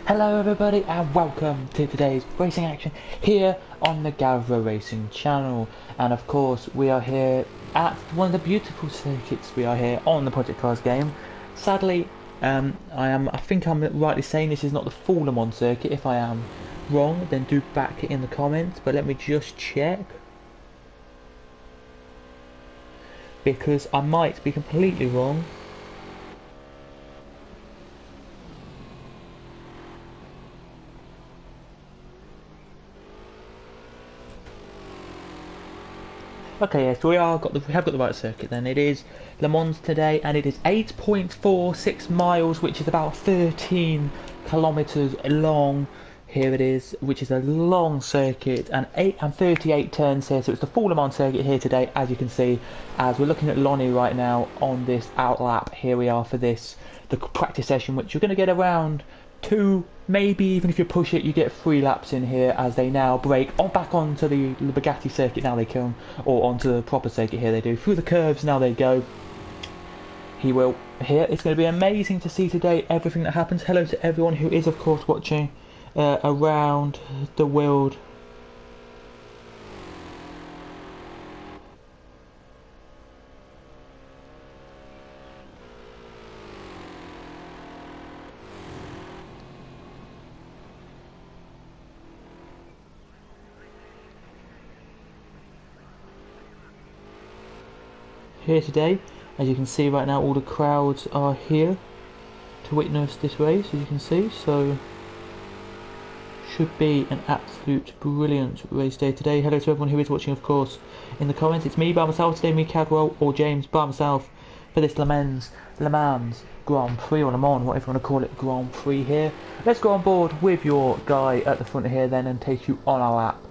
Hello everybody and welcome to today's racing action here on the Gavra Racing Channel. And of course we are here at one of the beautiful circuits. We are here on the Project Cars game. Sadly, I think I'm rightly saying this is not the full Le Mans circuit. If I am wrong, then do back it in the comments, but let me just check, because I might be completely wrong. Okay, yes, we have got the right circuit then. It is Le Mans today, and it is 8.46 miles, which is about 13 kilometers long. Here it is, which is a long circuit, and 38 turns here, so it's the full Le Mans circuit here today, as you can see, as we're looking at Lonnie right now on this outlap. Here we are for the practice session, which you're going to get around 2, maybe even if you push it, you get 3 laps in here, as they now break back onto the Bugatti circuit. Now they come, or onto the proper circuit here they do, through the curves, now they go. He will here. It's going to be amazing to see today everything that happens. Hello to everyone who is of course watching around the world. Here today, as you can see right now, all the crowds are here to witness this race, as you can see, so should be an absolute brilliant race day today. Hello to everyone who is watching, of course, in the comments. It's me by myself today, me Cadwell, or James by myself, for this Le Mans Grand Prix, or Le Mans, whatever you want to call it, Grand Prix here. Let's go on board with your guy at the front here then and take you on our lap.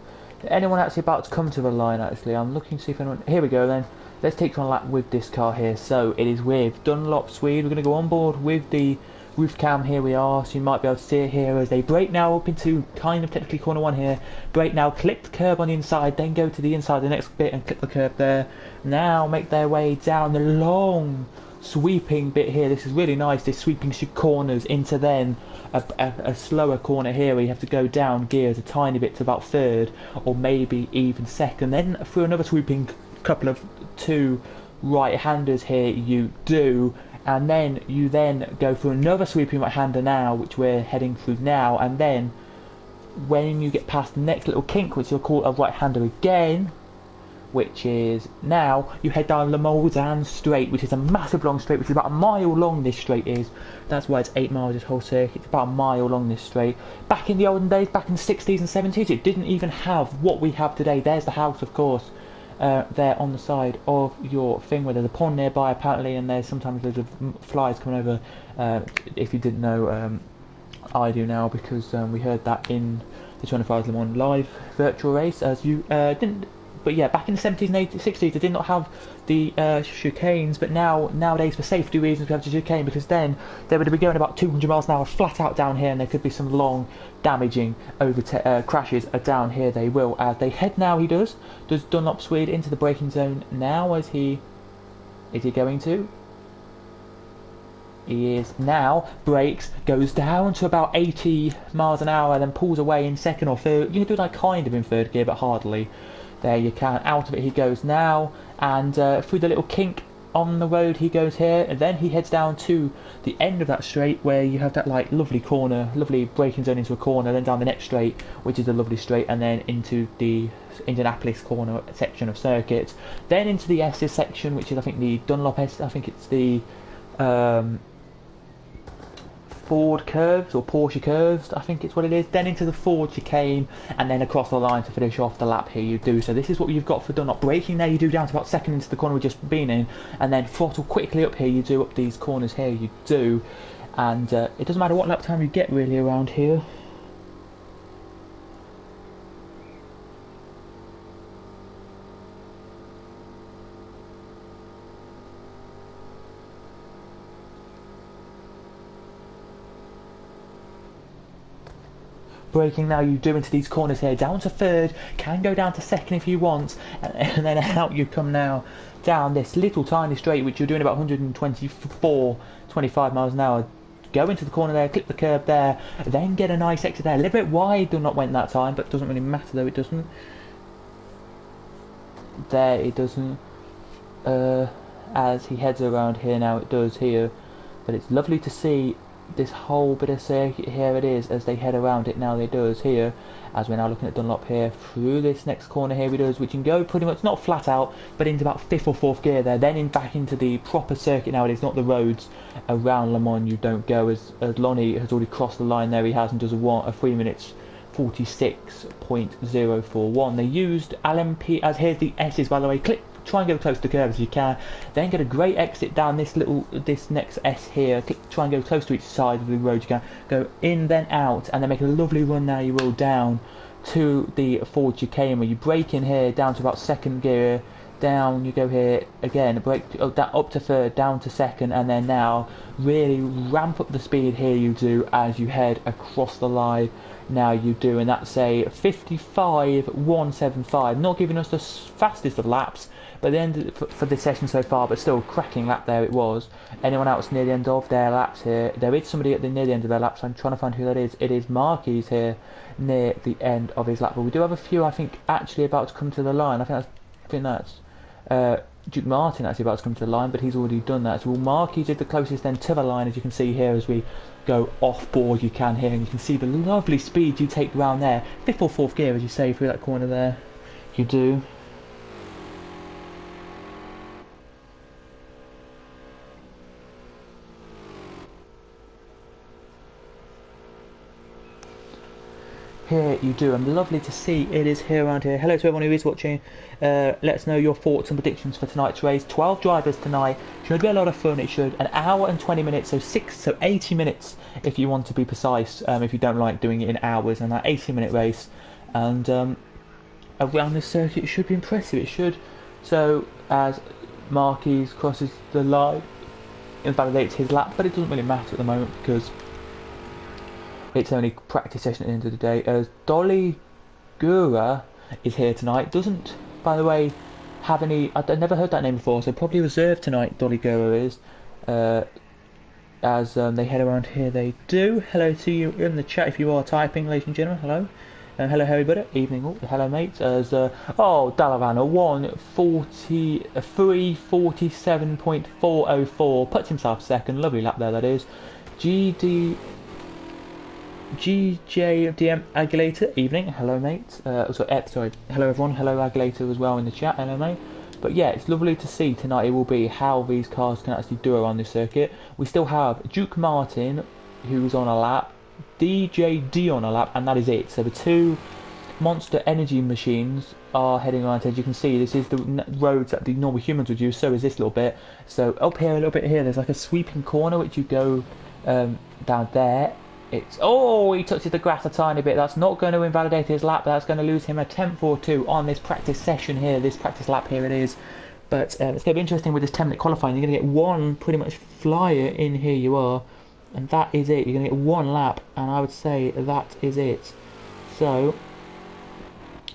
Anyone actually about to come to the line? Actually, I'm looking to see if anyone. Here we go then. Let's take you on a lap with this car here. So it is with Dunlop Swede. We're going to go on board with the roof cam. Here we are, so you might be able to see it here as they brake now up into kind of technically corner 1 here. Brake now, clip the curb on the inside, then go to the inside the next bit and clip the curb there. Now make their way down the long sweeping bit here. This is really nice, this sweeping corners into then a slower corner here where you have to go down gears a tiny bit to about 3rd or maybe even 2nd, then through another sweeping couple of 2 right-handers here you do, and then you then go for another sweeping right-hander now, which we're heading through now, and then when you get past the next little kink, which you'll call a right-hander again, which is now, you head down Le Mans straight, which is a massive long straight, which is about a mile long. This straight is, that's why it's 8 miles this whole circuit. It's about a mile long, this straight. Back in the olden days, back in the 60s and 70s, it didn't even have what we have today. There's the house, of course, there on the side of your thing, where there's a pond nearby apparently, and there's sometimes loads of flies coming over. If you didn't know, I do now, because we heard that in the 25 Le Mans live virtual race, as you didn't. But yeah, back in the 70s and 80s, 60s, they did not have the chicanes, but nowadays for safety reasons we have the chicane, because then they would be going about 200 miles an hour flat out down here, and there could be some long damaging crashes down here. They will, as they head now. He does Dunlop Swede into the braking zone now. Is he going to? He is now, brakes, goes down to about 80 miles an hour, then pulls away in 2nd or 3rd. You can do that kind of in 3rd gear, but hardly. There you can. Out of it he goes now, and through the little kink on the road he goes here, and then he heads down to the end of that straight where you have that like lovely corner, lovely braking zone into a corner, then down the next straight, which is a lovely straight, and then into the Indianapolis corner section of circuit, then into the S's section, which is I think the Dunlop S. I think it's the Ford curves, or Porsche curves, I think it's what it is, then into the Ford chicane, and then across the line to finish off the lap here you do. So this is what you've got for Dunlop. Braking there you do down to about 2nd into the corner we've just been in, and then throttle quickly up here you do, up these corners here you do, and it doesn't matter what lap time you get really around here. Braking now you do into these corners here, down to 3rd, can go down to 2nd if you want, and then out you come now down this little tiny straight, which you're doing about 124, 25 miles an hour go into the corner there, clip the curb there, then get a nice exit there. A little bit wide, Dunlop went that time, but it doesn't really matter though, it doesn't. There it doesn't. As he heads around here now, it does here. But it's lovely to see this whole bit of circuit here it is as they head around it now. They does here, as we're now looking at Dunlop here through this next corner here we does, which can go pretty much not flat out but into about 5th or 4th gear there, then back into the proper circuit now. It is not the roads around Le Mans you don't go, as Lonnie has already crossed the line there. He has, and does a 3 minutes 46.041. They used LMP as here's the S's by the way. Try and go close to the curve as you can, then get a great exit down this next S here. Try and go close to each side of the road you can, go in then out, and then make a lovely run now you will down to the forward chicane where you brake in here down to about 2nd gear, down you go here again, brake up to 3rd, down to 2nd, and then now really ramp up the speed here you do as you head across the line now you do, and that's a 55.175, not giving us the fastest of laps but the end for this session so far, but still cracking lap there it was. Anyone else near the end of their laps here? There is somebody near the end of their laps. I'm trying to find who that is. It is Marquis here near the end of his lap, but we do have a few I think actually about to come to the line. I think that's Duke Martin actually about to come to the line, but he's already done that. So Marquis did the closest then to the line, as you can see here as we go off board you can here, and you can see the lovely speed you take round there, 5th or 4th gear as you say through that corner there you do. Here you do, and lovely to see it is here around here. Hello to everyone who is watching. Let us know your thoughts and predictions for tonight's race. 12 drivers tonight. Should be a lot of fun. It should. An hour and 20 minutes, so 80 minutes if you want to be precise. If you don't like doing it in hours, and that 80-minute race, and around this circuit, it should be impressive. It should. So as Marquis crosses the line, invalidates his lap, but it doesn't really matter at the moment because it's only practice session at the end of the day. As Dolly Gura is here tonight. Doesn't, by the way, have any... I've never heard that name before, so probably reserved tonight, Dolly Gura is. As they head around here, they do. Hello to you in the chat if you are typing, ladies and gentlemen. Hello. Hello, everybody. Evening all. Hello, mates. As, Dalavana, 1:47.404. Puts himself second. Lovely lap there, that is. GJDM Aguilator, evening. Hello, mate. Hello, everyone. Hello, Aguilator as well in the chat. Hello, mate. But yeah, it's lovely to see tonight. It will be how these cars can actually do around this circuit. We still have Duke Martin, who's on a lap, DJD on a lap, and that is it. So the two Monster Energy machines are heading around. As you can see, this is the roads that the normal humans would use. So is this little bit. So up here, a little bit here, there's like a sweeping corner which you go down there. He touches the grass a tiny bit. That's not going to invalidate his lap. That's going to lose him a 10th or 2 on this practice session here, this practice lap here it is. But it's going to be interesting with this 10-minute qualifying. You're going to get one pretty much flyer in here you are, and that is it. You're going to get one lap, and I would say that is it. So,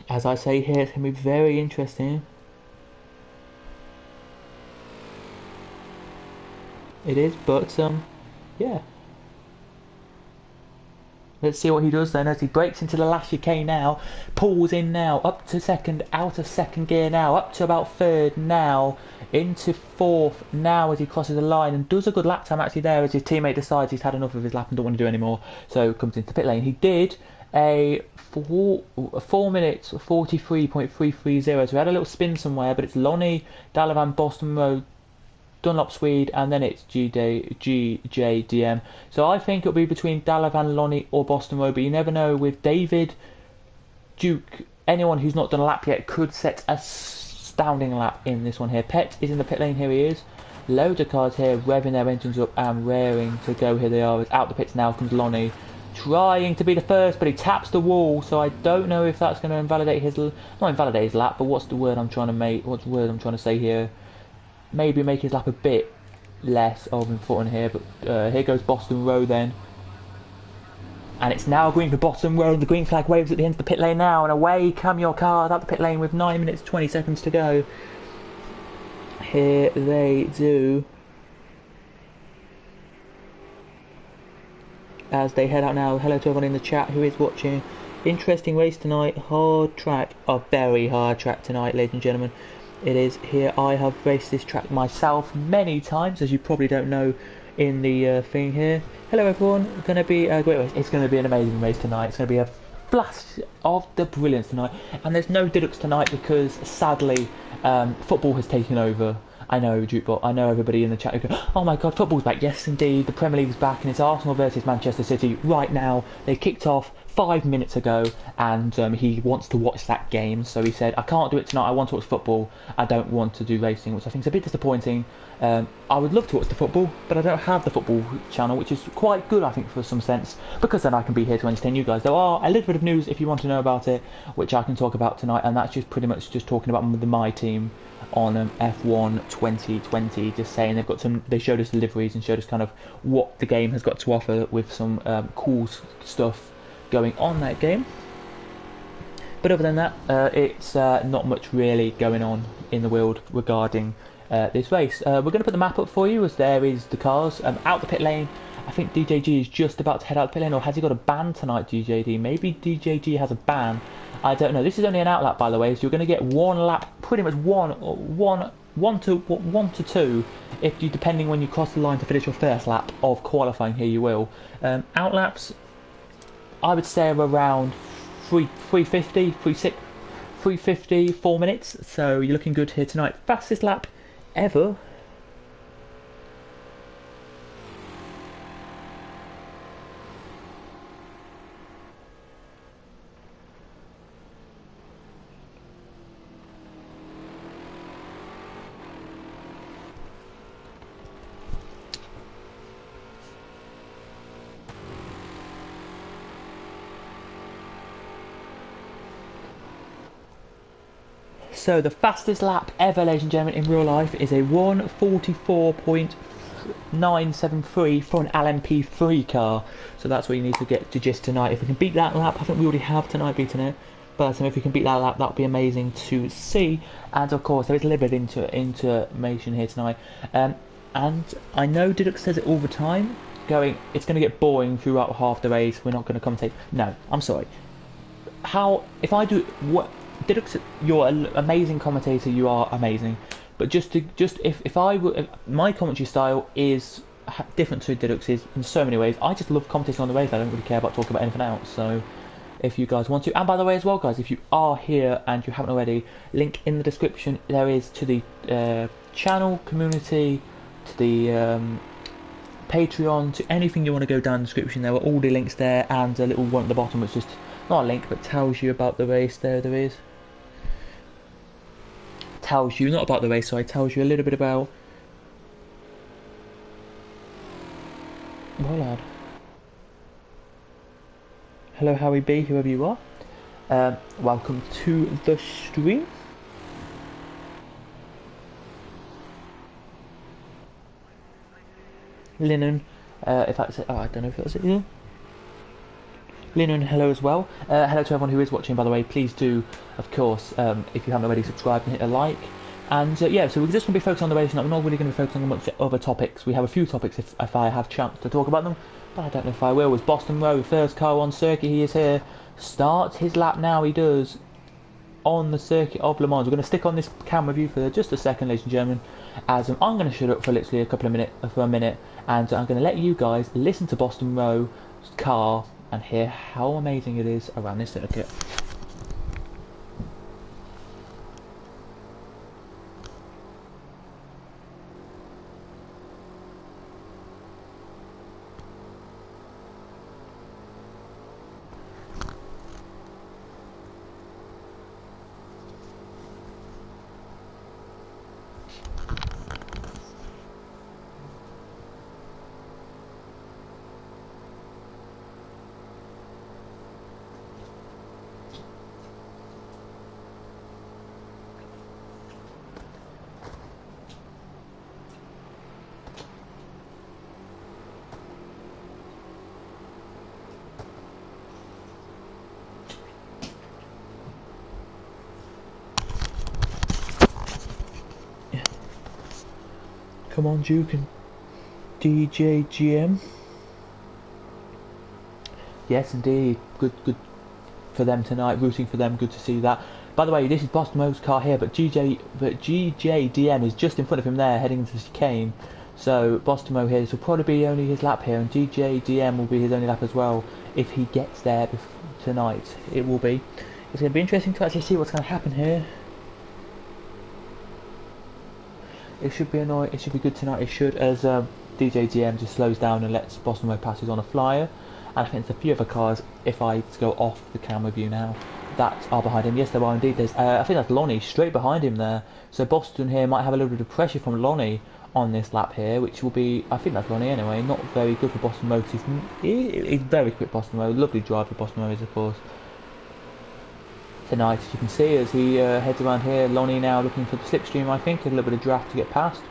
as I say here, it's going to be very interesting. It is, but yeah. Let's see what he does then as he breaks into the last chicane now, pulls in now, up to 2nd, out of 2nd gear now, up to about 3rd now, into 4th now as he crosses the line and does a good lap time actually there as his teammate decides he's had enough of his lap and don't want to do anymore, so comes into pit lane. He did a 4 minutes 43.330, so he had a little spin somewhere, but it's Lonnie, Dalavan, Boston Road, Dunlop Swede, and then it's GJDM. So I think it'll be between Dalavan, Lonnie or Boston Road, but you never know. With David, Duke, anyone who's not done a lap yet could set a astounding lap in this one here. Pet is in the pit lane, here he is. Loads of cars here revving their engines up and raring to go. Here they are. Out the pits now comes Lonnie, trying to be the first, but he taps the wall, so I don't know if that's going to invalidate his... not invalidate his lap, but what's the word I'm trying to make? What's the word I'm trying to say here? Maybe make his lap a bit less of important here, but here goes Boston Road then. And it's now green for Boston Road. The green flag waves at the end of the pit lane now, and away come your cars out the pit lane with 9 minutes 20 seconds to go. Here they do. as they head out now. Hello to everyone in the chat who is watching. Interesting race tonight, hard track, a very hard track tonight, ladies and gentlemen. It is here. I have raced this track myself many times, as you probably don't know in the thing here. Hello everyone, going to be a great race. It's going to be an amazing race tonight. It's going to be a blast of the brilliance tonight. And there's no Diddux tonight because sadly football has taken over. I know, Jukebot, I know everybody in the chat who go, oh my god, football's back. Yes, indeed, the Premier League's back, and it's Arsenal versus Manchester City right now. They kicked off 5 minutes ago, and he wants to watch that game. So he said, I can't do it tonight, I want to watch football. I don't want to do racing, which I think is a bit disappointing. I would love to watch the football, but I don't have the football channel, which is quite good, I think, for some sense, because then I can be here to entertain you guys. There are a little bit of news, if you want to know about it, which I can talk about tonight, and that's just pretty much just talking about my team on F1 2020, just saying they showed us liveries and showed us kind of what the game has got to offer with some cool stuff going on that game. But other than that, it's not much really going on in the world regarding this race. We're going to put the map up for you, as there is the cars out the pit lane. I think DJG is just about to head out the pit lane, or has he got a ban tonight, DJD? Maybe DJG has a ban. I don't know. This is only an outlap, by the way, so you're going to get one lap, pretty much one to two, if you, depending when you cross the line to finish your first lap of qualifying. Here you will. Outlaps, I would say, are around 350, 4 minutes. So you're looking good here tonight. Fastest lap ever. So the fastest lap ever, ladies and gentlemen, in real life is a 1:44.973 for an LMP3 car. So that's what you need to get to gist tonight. If we can beat that lap, I think we already have tonight beaten it. But if we can beat that lap, that would be amazing to see. And of course, there is a little bit of information here tonight. And I know Diddux says it all the time, it's going to get boring throughout half the race. We're not going to commentate. No, I'm sorry. Diddux, you're an amazing commentator. You are amazing, but if my commentary style is different to Diddux's in so many ways. I just love commentating on the race. I don't really care about talking about anything else. So, if you guys want to, and by the way as well, guys, if you are here and you haven't already, link in the description there is to the channel, community, to the Patreon, to anything you want to go down in the description. There are all the links there, and a little one at the bottom which just not a link but tells you about the race. There is. Tells you, not about the race, sorry, tells you a little bit about. Well, lad. Hello, Harry B, whoever you are. Welcome to the stream. Linen, if that's it. Oh, I don't know if that's it. Yeah. Linen, hello as well. Hello to everyone who is watching, by the way. Please do, of course, if you haven't already, subscribe and hit a like. And yeah, so we're just going to be focusing on the race, and we're not really going to be focusing on much other topics. We have a few topics if I have chance to talk about them, but I don't know if I will. It's Boston Road, first car on circuit. He is here. Starts his lap now. He does on the circuit of Le Mans. We're going to stick on this camera view for just a second, ladies and gentlemen, as I'm going to shut up for literally a minute, and I'm going to let you guys listen to Boston Road's car and hear how amazing it is around this circuit. Come on, Duke and DJ GM. Yes, indeed. Good for them tonight. Rooting for them. Good to see that. By the way, this is Boston Mo's car here, but GJDM is just in front of him there, heading into the chicane. So Boston Mo here, this will probably be only his lap here, and GJDM will be his only lap as well if he gets there tonight. It will be. It's going to be interesting to actually see what's going to happen here. It should be annoying. It should be good tonight. It should, as DJDM just slows down and lets Boston Mo passes on a flyer. And I think there's a few other cars, if I go off the camera view now, that are behind him. Yes, there are indeed. There's, I think that's Lonnie straight behind him there. So Boston here might have a little bit of pressure from Lonnie on this lap here, which will be, I think that's Lonnie anyway, not very good for Boston Mo. He's very quick, Boston Mo. Lovely driver Boston Mo is, of course. Tonight, as you can see, as he heads around here, Lonnie now looking for the slipstream, I think, a little bit of draft to get past.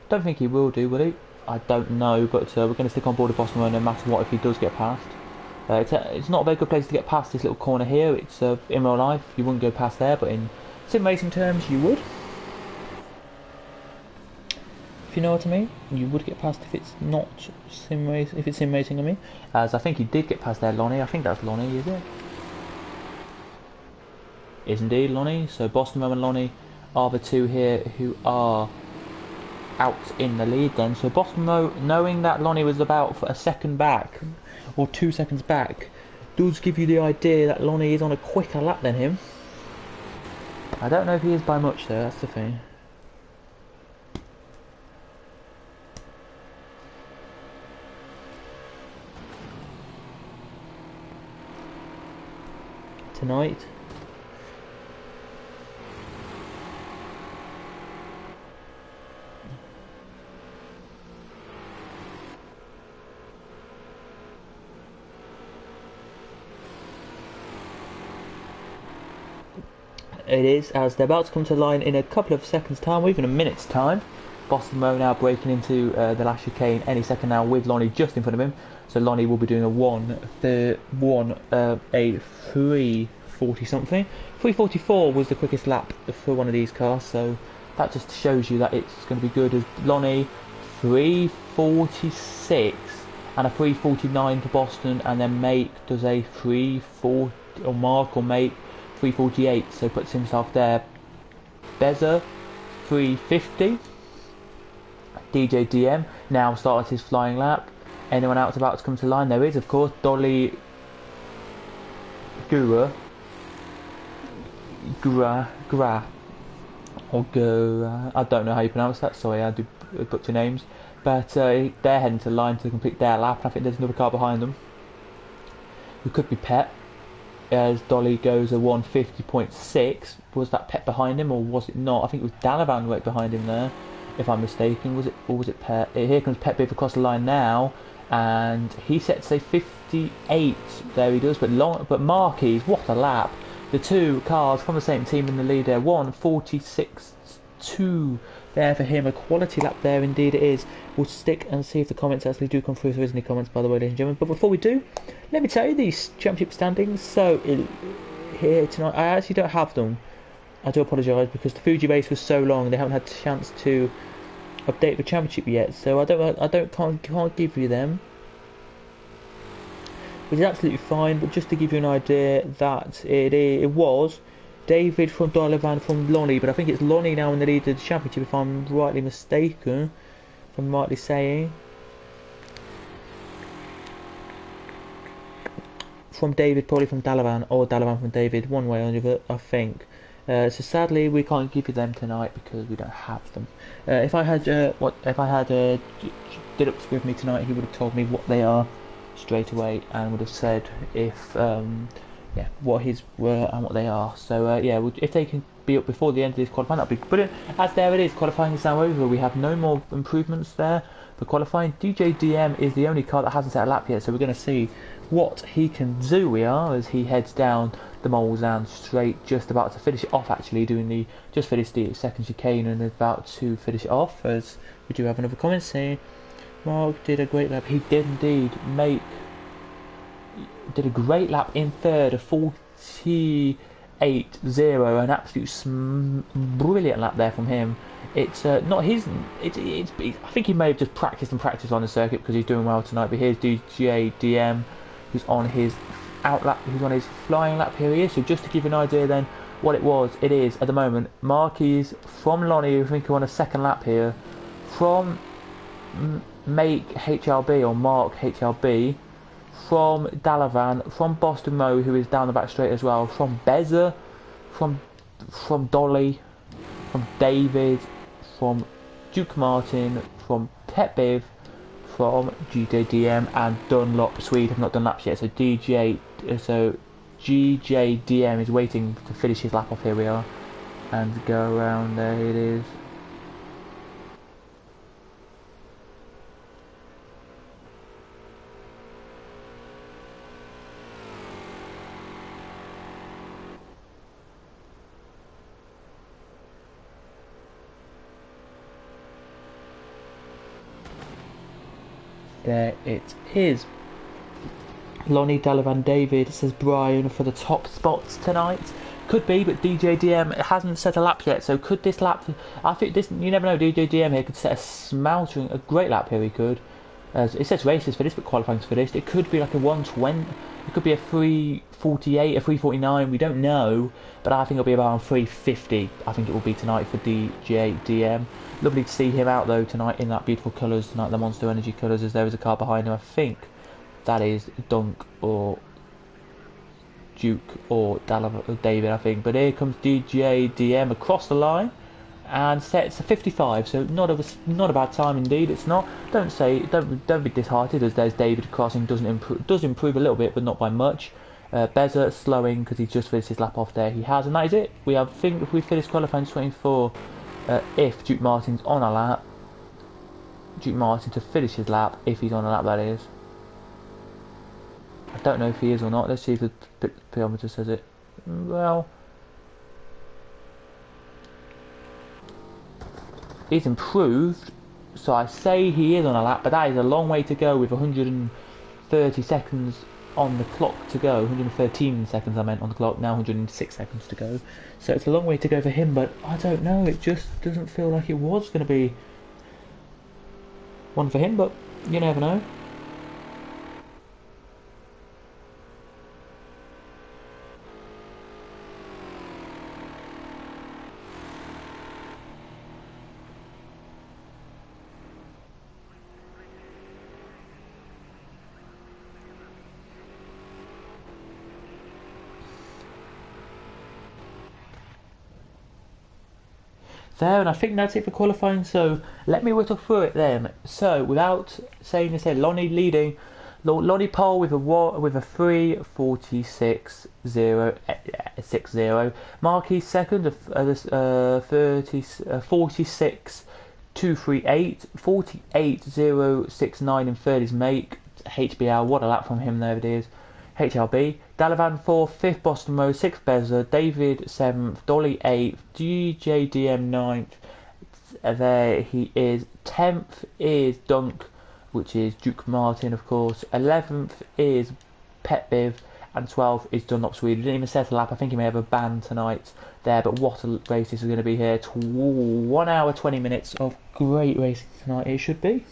Don't think he will do, will he? I don't know, but we're going to stick on board with Boston Mo no matter what if he does get past. It's not a very good place to get past this little corner here. It's in real life you wouldn't go past there, but in sim racing terms you would. If you know what I mean, you would get past if it's not sim racing. If it's sim racing, I mean, as I think he did get past there, Lonnie. I think that's Lonnie, is it? Is indeed Lonnie. So Boston Mo and Lonnie are the two here who are out in the lead then. So Boston Mo, knowing that Lonnie was about a second back or 2 seconds back, does give you the idea that Lonnie is on a quicker lap than him. I don't know if he is by much though, that's the thing. Tonight it is, as they're about to come to the line in a couple of seconds time, or even a minute's time. Boston Mo now breaking into the last chicane any second now with Lonnie just in front of him. So Lonnie will be doing a 340 something. 344 was the quickest lap for one of these cars, so that just shows you that it's going to be good. As Lonnie 346 and a 349 to Boston, and then Make does a 340 or Mark or Make 348, so puts himself there. Beza 350. DJ DM now started his flying lap. Anyone else about to come to the line? There is, of course, Dolly Gura or Gura. I don't know how you pronounce that. Sorry, I do butcher names. But they're heading to the line to complete their lap. I think there's another car behind them. Who could be Pep. As Dolly goes a 150.6. Was that Pep behind him or was it not? I think it was Dalavan right behind him there, if I'm mistaken. Was it, or was it Pep? Here comes Pep Biff across the line now, and he sets a 58. There he does. But Marquis, what a lap! The two cars from the same team in the lead there. 146.2 there for him. A quality lap there, indeed it is. We'll stick and see if the comments actually do come through. If there isn't any comments, by the way, ladies and gentlemen. But before we do, let me tell you these championship standings. So here tonight, I actually don't have them. I do apologise because the Fuji race was so long. They haven't had a chance to update the championship yet. So can't give you them, which is absolutely fine. But just to give you an idea, that it was David from Dalavan from Lonnie, but I think it's Lonnie now in the lead of the championship, if I'm rightly mistaken. If I'm rightly saying. From David, probably from Dalavan, or Dalavan from David, one way or another, I think. So sadly, we can't give you them tonight because we don't have them. If I had Diddux with me tonight, he would have told me what they are straight away and would have said if what his were and what they are. So if they can be up before the end of this qualifying, that'd be brilliant. As there it is, qualifying is now over. We have no more improvements there for qualifying. DJ DM is the only car that hasn't set a lap yet, so we're going to see what he can do. We are, as he heads down the Molzan straight, just about to finish it off. Actually, just finished the second chicane and about to finish it off. As we do have another comment saying, Mark did a great lap. He did indeed did a great lap in third, a 48.0, an absolute brilliant lap there from him. It's not his. I think he may have just practiced on the circuit because he's doing well tonight. But here's DJ DM who's on his who's on his flying lap here. So just to give you an idea then what it is at the moment. Marquez from Lonnie, I think, on a second lap here, from Make HLB or Mark HLB, from Dalavan, from Boston Mo, who is down the back straight as well, from Beza, from Dolly, from David, from Duke Martin, from Petbiv, from GJDM, and Dunlop Swede have not done laps yet. So GJDM is waiting to finish his lap off. Here we are, and go around. There it is. There it is. Lonnie, Dalavan, David, says Brian, for the top spots tonight. Could be, but DJDM hasn't set a lap yet, so could this lap... I think this, you never know, DJDM here could set a great lap here, he could. It says races for this, but qualifying for this. It could be like a 120, it could be a 348, a 349, we don't know, but I think it'll be around 350, I think it will be tonight for DJDM. Lovely to see him out though tonight in that beautiful colours tonight, the Monster Energy colours, as there is a car behind him. I think that is Dunk or Duke or David, I think. But here comes DJDM across the line and sets a 55. So not a bad time indeed. It's not. Don't be disheartened as there's David crossing. Does improve a little bit, but not by much. Beza slowing because he just finished his lap off there. He has, and that is it. We have. Think if we finish qualifying 24. If Duke Martin's on a lap, Duke Martin to finish his lap, if he's on a lap, that is. I don't know if he is or not. Let's see if the pedometer says it. Well, he's improved, so I say he is on a lap, but that is a long way to go with 130 seconds on the clock to go. 113 seconds I meant on the clock, now 106 seconds to go. So it's a long way to go for him, but I don't know, it just doesn't feel like it was going to be one for him, but you never know. There, and I think that's it for qualifying, so let me whittle through it then. So without saying this here, Lonnie leading, Lonnie pole with a 3:46.060. Marquis second, 46.238, 48.069 in third is Make HBL. What a lap from him, there it is. HLB, Dalavan 4th, 5th Boston Mo, 6th Beza, David 7th, Dolly 8th, GJDM 9th, there he is. 10th is Dunk, which is Duke Martin, of course. 11th is Petbiv, and 12th is Dunlop Sweden. Didn't even set a lap. I think he may have a ban tonight there, but what a race this is going to be here. 1 hour 20 minutes of great racing tonight, it should be.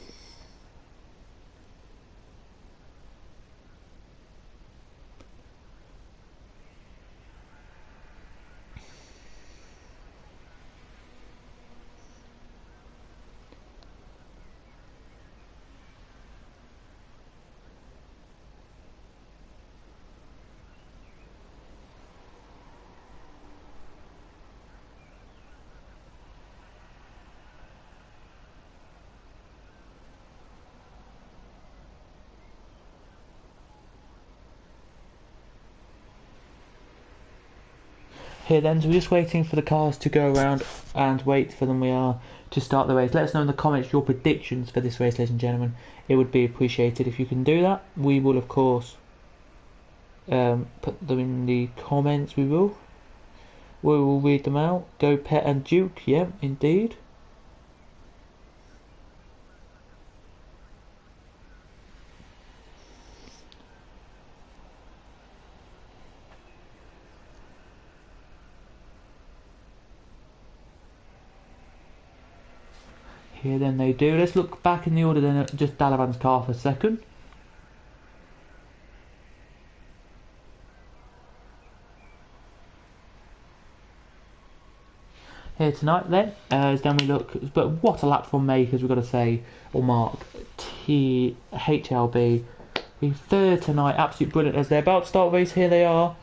Here then, so we're just waiting for the cars to go around and wait for them. We are to start the race. Let us know in the comments your predictions for this race, ladies and gentlemen. It would be appreciated if you can do that. We will, of course, put them in the comments. We will read them out. Go Pet and Duke, yeah, indeed. Here then they do. Let's look back in the order then at just Dalavan's car for a second. here tonight then. Then we look, but what a lap from Makers, we've got to say, or Mark THLB. He's third tonight, absolutely brilliant as they're about to start race. Here they are,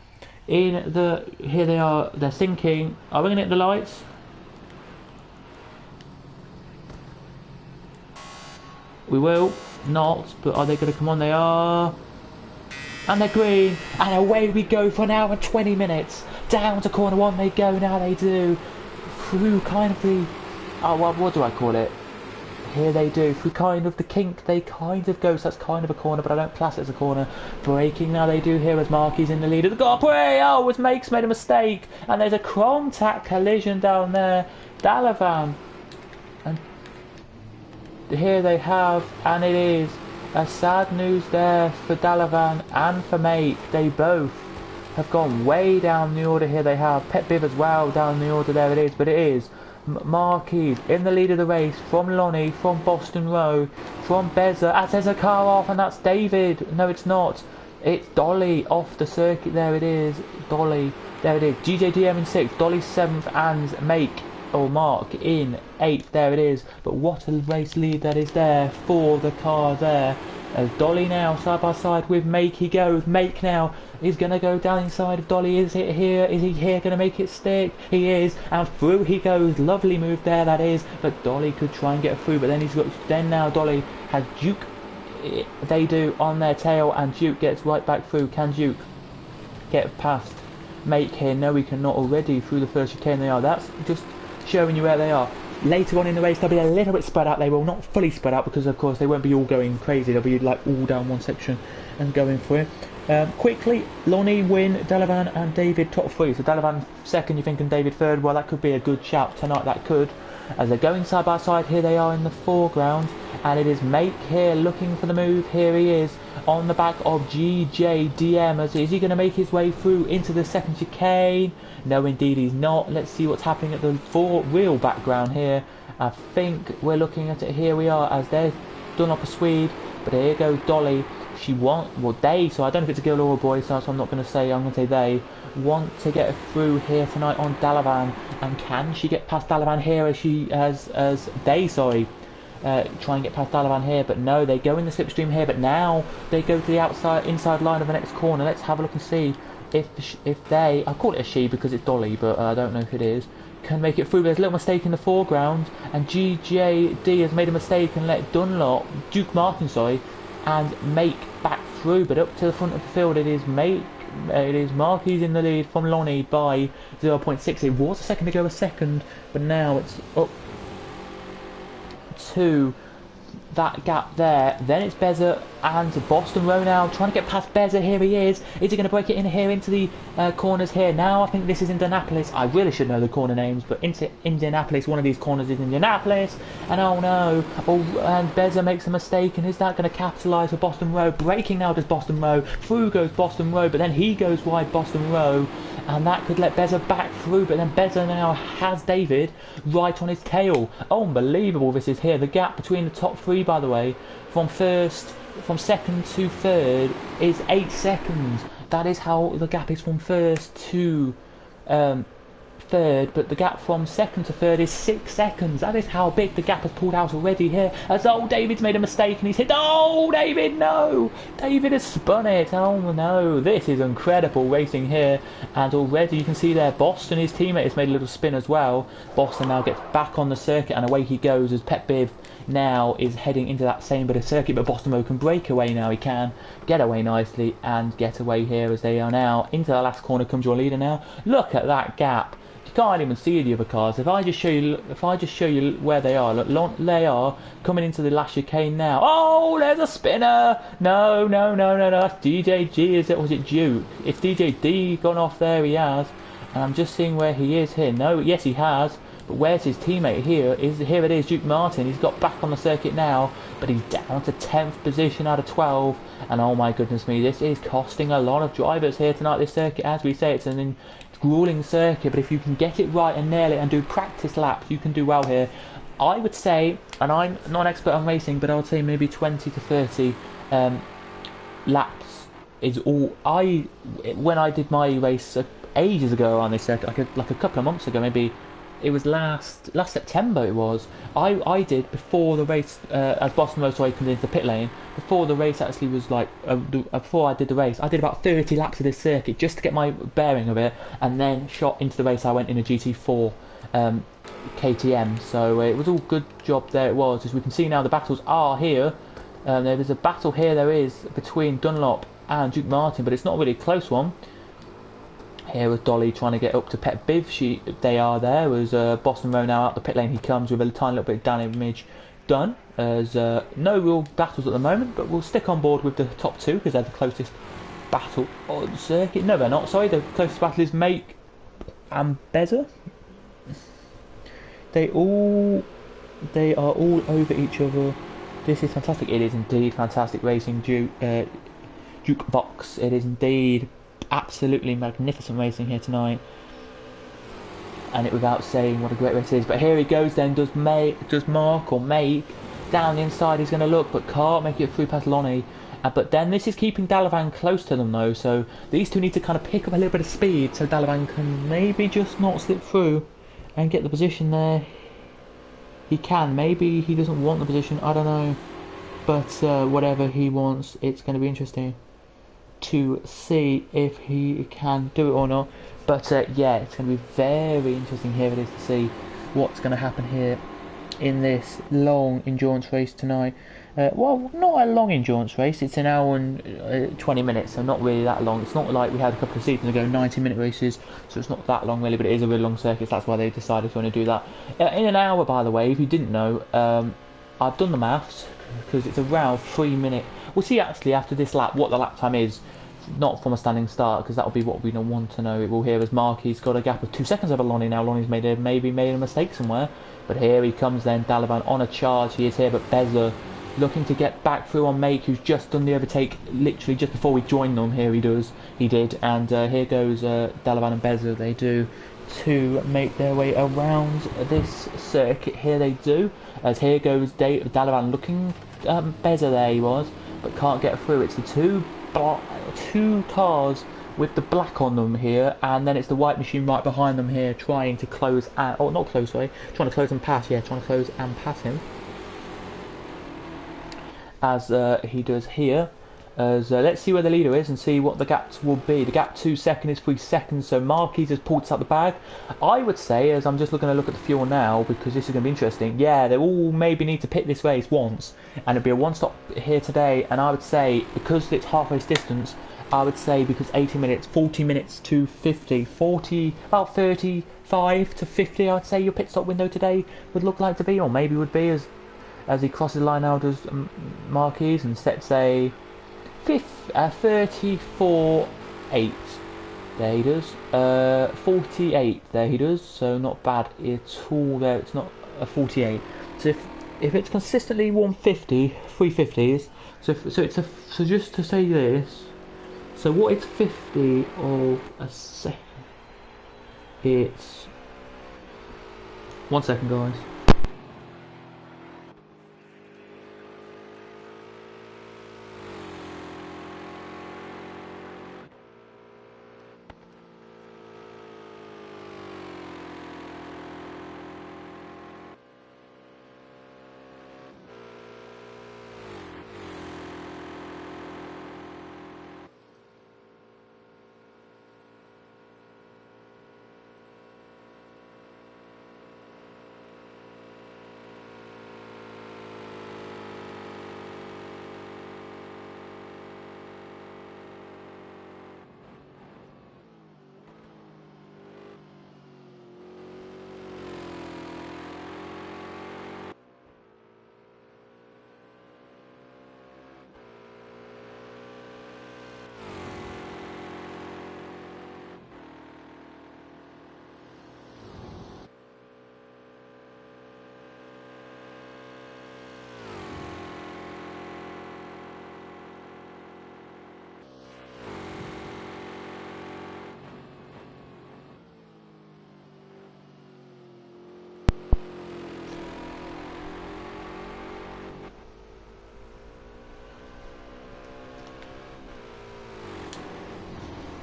they're sinking. Are we going to hit the lights? We will not, but are they going to come on? They are. And they're green, and away we go for an hour and 20 minutes. Down to corner one they go, now they do. Through kind of the, what do I call it? Here they do, through kind of the kink, they kind of go, so that's kind of a corner, but I don't class it as a corner. Braking now they do here as Marky's in the lead of the Grand Prix. Oh, as Makes made a mistake, and there's a contact collision down there. Dalavan, and here they have, and it is a sad news there for Dalavan and for Make. They both have gone way down the order. Here they have Pet Biv as well down the order. There it is, but it is Marquis in the lead of the race from Lonnie, from Boston Row, from Beza, as there's a car off, and that's David. No, it's not. It's Dolly off the circuit. There it is, Dolly. There it is. GJDM in 6th, Dolly 7th, and Make or Mark in 8th. There it is. But what a race lead that is there for the car there. As Dolly now side by side with Make, he goes. Make now is going to go down inside of Dolly. Is it here? Is he here going to make it stick? He is, and through he goes. Lovely move there, that is. But Dolly could try and get through, but then now Dolly has Duke. They do on their tail, and Duke gets right back through. Can Duke get past Make here? No, he cannot already through the first chicane. They are. That's just showing you where they are. Later on in the race they'll be a little bit spread out. They will not fully spread out because of course they won't be all going crazy. They'll be like all down one section and going for it. Quickly, Lonnie, Win, Delavan and David top 3. So Delavan second, you think, and David third. Well, that could be a good shout tonight, that could. As they're going side by side, here they are in the foreground, and it is Make here looking for the move. Here he is on the back of GJDM. Is he going to make his way through into the second chicane? No, indeed he's not. Let's see what's happening at the real background here. I think we're looking at it. Here we are as they're done up a Swede, but here goes Dolly. She they, so I don't know if it's a girl or a boy, so I'm not going to say, I'm going to say they want to get through here tonight on Dalavan. And can she get past Dalavan here as they try and get past Dalavan here? But no, they go in the slipstream here, but now they go to the inside line of the next corner. Let's have a look and see if they, I call it a she because it's Dolly, but I don't know if it is, can make it through. There's a little mistake in the foreground, and GJD has made a mistake and let Duke Martin, and Make back through. But up to the front of the field, it is Marquis in the lead from Lonnie by 0.6. It was a second ago a second, but now it's up to that gap there. Then it's Beza and Boston Row now trying to get past Beza. Here he is. Is he going to break it in here into the corners here? Now I think this is Indianapolis. I really should know the corner names, but into Indianapolis, one of these corners is Indianapolis. And oh no, and Beza makes a mistake, and is that going to capitalise for Boston Row? Breaking now does Boston Row. Through goes Boston Row, but then he goes wide Boston Row, and that could let Beza back through, but then Beza now has David right on his tail. Unbelievable this is here. The gap between the top 3, by the way, from second to third is 8 seconds. That is how the gap is from first to third, but the gap from second to third is 6 seconds. That is how big the gap has pulled out already here. As David's made a mistake and he's hit. David, no! David has spun it. Oh no, this is incredible racing here. And already you can see there, Boston, his teammate, has made a little spin as well. Boston now gets back on the circuit, and away he goes as Pet Biv now is heading into that same bit of circuit. But Boston Road can break away now. He can get away nicely and get away here as they are now into the last corner. Comes your leader now. Look at that gap. You can't even see the other cars. If I just show you where they are, look, they are coming into the last chicane now. Oh, there's a spinner. No, that's DJG, is it? Or was it Duke? It's DJD gone off there. He has, and I'm just seeing where he is here. No, yes, he has. But where's his teammate here? Here it is, Duke Martin. He's got back on the circuit now, but he's down to 10th position out of 12. And oh my goodness me, this is costing a lot of drivers here tonight, this circuit. As we say, it's an grueling circuit, but if you can get it right and nail it and do practice laps, you can do well here. I would say, and I'm not an expert on racing, but I would say maybe 20 to 30 laps is all. When I did my race ages ago on this circuit, like a couple of months ago, maybe it was last September. It was. I did before the race, as Boston Motorway comes into the pit lane. Before the race actually was like, before I did the race, I did about 30 laps of this circuit just to get my bearing of it, and then shot into the race. I went in a GT4 KTM, so it was all good job there. It was, as we can see now, the battles are here. There is a battle here. There is between Dunlop and Duke Martin, but it's not really a close one. Here was Dolly trying to get up to Pet Biv. They are there. As Boston Row now out the pit lane, he comes with a tiny little bit of damage done. There's no real battles at the moment, but we'll stick on board with the top two because they're the closest battle on the circuit. No, they're not. Sorry, the closest battle is Make and Bezer. They are all over each other. This is fantastic. It is indeed fantastic racing, Jukebox. It is indeed absolutely magnificent racing here tonight, and it without saying what a great race it is. But here he goes then. Does Mark or Make down the inside? He's going to look, but can't make it through past Lonnie. But then this is keeping Dalavan close to them though, so these two need to kind of pick up a little bit of speed so Dalavan can maybe just not slip through and get the position there. He can, maybe he doesn't want the position, I don't know, but whatever he wants, it's going to be interesting to see if he can do it or not. But yeah, it's going to be very interesting. Here it is to see what's going to happen here in this long endurance race tonight. Well, not a long endurance race, it's an hour and 20 minutes, so not really that long. It's not like we had a couple of seasons ago, 90-minute races, so it's not that long really, but it is a really long circuit, so that's why they decided to want to do that. In an hour, by the way, if you didn't know, I've done the maths, because it's around 3 minutes. We'll see actually after this lap what the lap time is, not from a standing start, because that'll be what we don't want to know. It will hear as Marky's got a gap of 2 seconds over Lonnie now. Lonnie's maybe made a mistake somewhere, but here he comes then, Dalavan on a charge. He is here, but Bezer looking to get back through on Make, who's just done the overtake literally just before we joined them. Here he did, and here goes Dalavan and Bezer. They do to make their way around this circuit. Here they do, as here goes Dalavan looking, Bezer there he was, but can't get through. It's the two cars with the black on them here, and then it's the white machine right behind them here trying to close and, oh not close, sorry, trying to close and pass, yeah, trying to close and pass him, as he does here. As let's see where the leader is and see what the gaps will be. The gap to second is 3 seconds, so Marquez has pulled this out the bag. I would say, as I'm just looking to look at the fuel now, because this is going to be interesting, yeah, they all maybe need to pit this race once, and it'll be a one-stop here today, and I would say, because it's half race distance, I would say because 80 minutes, 40 minutes to 50, about 35 to 50, I'd say your pit stop window today would look like to be, or maybe would be, as he crosses the line now, does Marquez, and sets a 34.8. There he does. 48. There he does. So not bad at all. There, it's not a 48. So if it's consistently 150, 350s. So just to say this. So what is 50 of a second? It's 1 second, guys.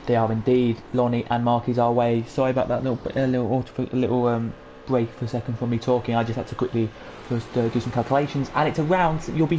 They are indeed. Lonnie and Marky's our way. Sorry about that little break for a second from me talking. I just had to quickly just do some calculations, and it's around. You'll be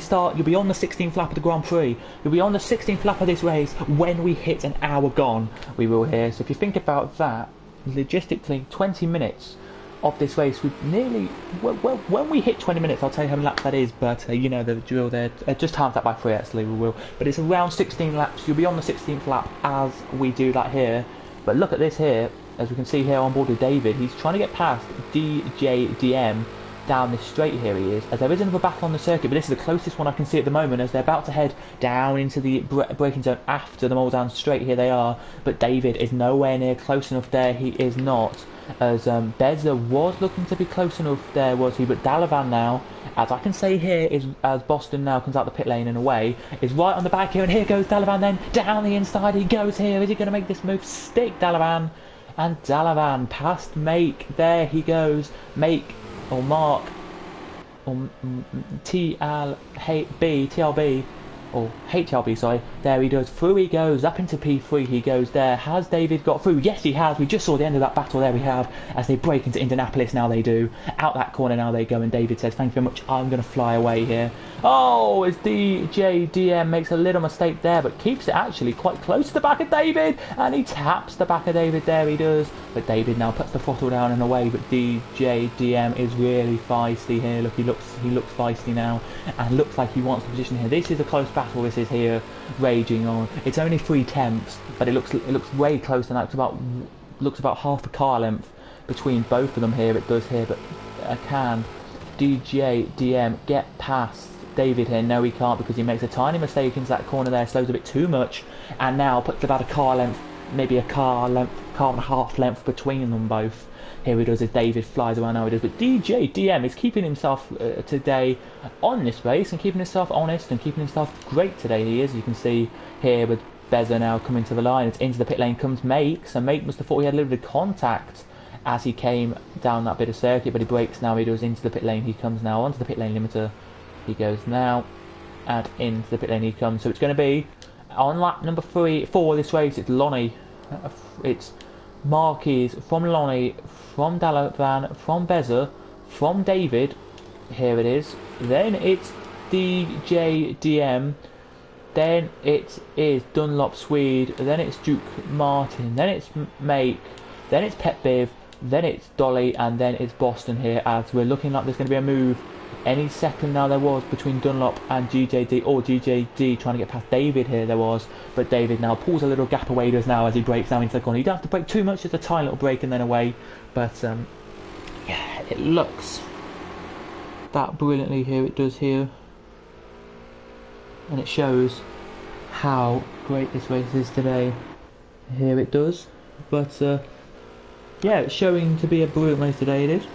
on the 16th lap of the Grand Prix. You'll be on the 16th lap of this race when we hit an hour gone. We will here. So if you think about that, logistically, 20 minutes of this race would nearly. Well, when we hit 20 minutes, I'll tell you how many laps that is. But you know the drill there. Just times that by 3 actually. We will. But it's around 16 laps. You'll be on the 16th lap as we do that here. But look at this here. As we can see here on board with David, he's trying to get past DJDM down this straight here he is, as there is another battle on the circuit, but this is the closest one I can see at the moment, as they're about to head down into the braking zone after them all down straight. Here they are, but David is nowhere near close enough there. He is not, as Beza was looking to be close enough there, was he? But Dalavan now, as I can say here, is as Boston now comes out the pit lane in a way, is right on the back here, and here goes Dalavan then, down the inside he goes here. Is he going to make this move stick, Dalavan? And Dalavan past Make, there he goes, Make, or Mark, or TLB, or HLB, sorry, there he does, through he goes, up into P3 he goes there. Has David got through? Yes he has. We just saw the end of that battle, there we have, as they break into Indianapolis. Now they do, out that corner now they go, and David says, thank you very much, I'm going to fly away here. Oh, as DJDM makes a little mistake there, but keeps it actually quite close to the back of David, and he taps the back of David, there he does, but David now puts the throttle down and away. But DJDM is really feisty here. Look, he looks feisty now, and looks like he wants the position here. This is a close battle, this is here, raging on. It's only 3/10, but it looks way closer now. Looks about half a car length between both of them here, it does here, but can DJDM get past David here? No, he can't, because he makes a tiny mistake into that corner there, slows a bit too much, and now puts about a car length, maybe a car and a half length between them both. Here he does, as David flies around now he does, but DJDM is keeping himself today on this race, and keeping himself honest, and keeping himself great today. He is, you can see here with Beza now coming to the line. It's into the pit lane comes Make, so Make must have thought he had a little bit of contact as he came down that bit of circuit, but he brakes now, he goes into the pit lane, he comes now onto the pit lane limiter, he goes now, and into the pit lane he comes. So it's going to be, on lap number 4 this race, it's Lonnie, it's Marquez from Lonnie, from Dalavan, from Beza, from David, here it is, then it's DJDM, then it is Dunlop Swede, then it's Duke Martin, then it's Make, then it's Pet Biv, then it's Dolly, and then it's Boston here, as we're looking like there's going to be a move any second now. There was between Dunlop and GJD, or GJD trying to get past David here, there was, but David now pulls a little gap away does now as he breaks now into the corner. You don't have to break too much, just a tiny little break and then away, but yeah, it looks that brilliantly here, it does here, and it shows how great this race is today, here it does, but yeah, it's showing to be a brilliant race today, it is,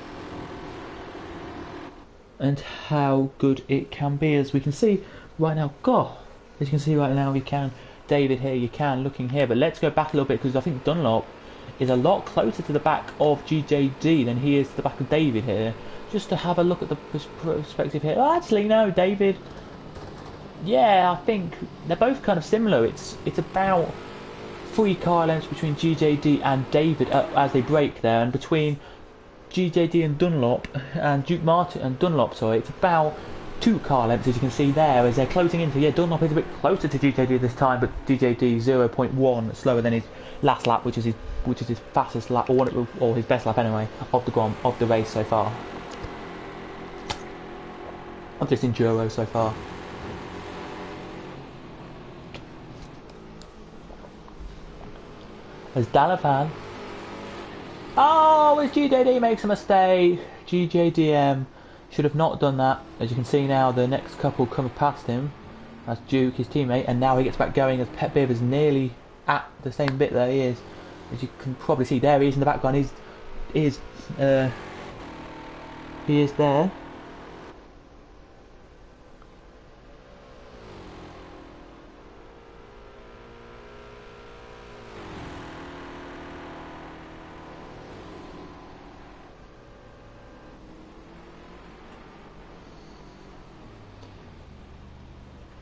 and how good it can be, as we can see right now. God, as you can see right now, we can, David here, you can, looking here, but let's go back a little bit, because I think Dunlop is a lot closer to the back of GJD than he is to the back of David here, just to have a look at the perspective here. Oh, actually no, David, yeah, I think they're both kind of similar. It's about 3 car lengths between GJD and David as they break there, and between GJD and Dunlop, and Duke Martin and Dunlop, sorry, it's about 2 car lengths, as you can see there, as they're closing in. So yeah, Dunlop is a bit closer to GJD this time, but GJD 0.1 slower than his last lap, which is his fastest lap, or his best lap anyway, of the race so far, of this enduro so far. As Dalavan, oh, as GJD makes a mistake, GJDM should have not done that. As you can see now, the next couple come past him, that's Duke, his teammate, and now he gets back going, as Pet Biv is nearly at the same bit that he is. As you can probably see, there he is in the background, he is there.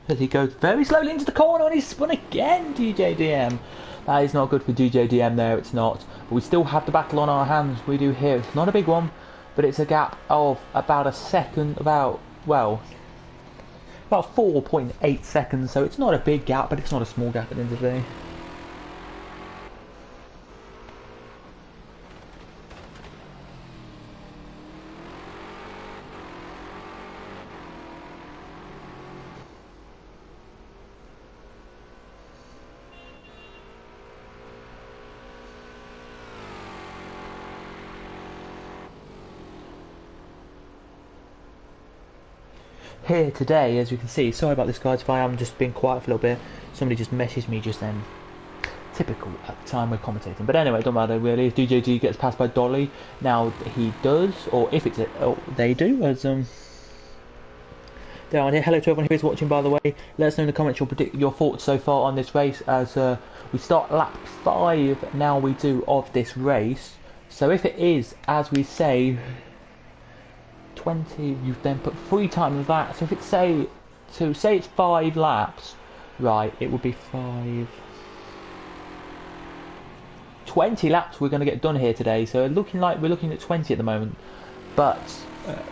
As he goes very slowly into the corner, and he's spun again, DJDM. That is not good for DJDM there, it's not. But we still have the battle on our hands, we do here. It's not a big one, but it's a gap of about a second, about 4.8 seconds, so it's not a big gap, but it's not a small gap at the end of the day. Here today, as you can see, sorry about this guys if I am just being quiet for a little bit, somebody just messaged me just then, typical at the time we're commentating, but anyway, it don't matter really. If DJG gets passed by Dolly, now he does, or if it's they do, as they're on here. Hello to everyone who is watching, by the way. Let us know in the comments your thoughts so far on this race, as we start lap 5 now we do of this race. So if it is, as we say, 20, you've then put 3 times that, so if it's say it's 5 laps, right, it would be 20 laps we're going to get done here today, so looking like we're looking at 20 at the moment, but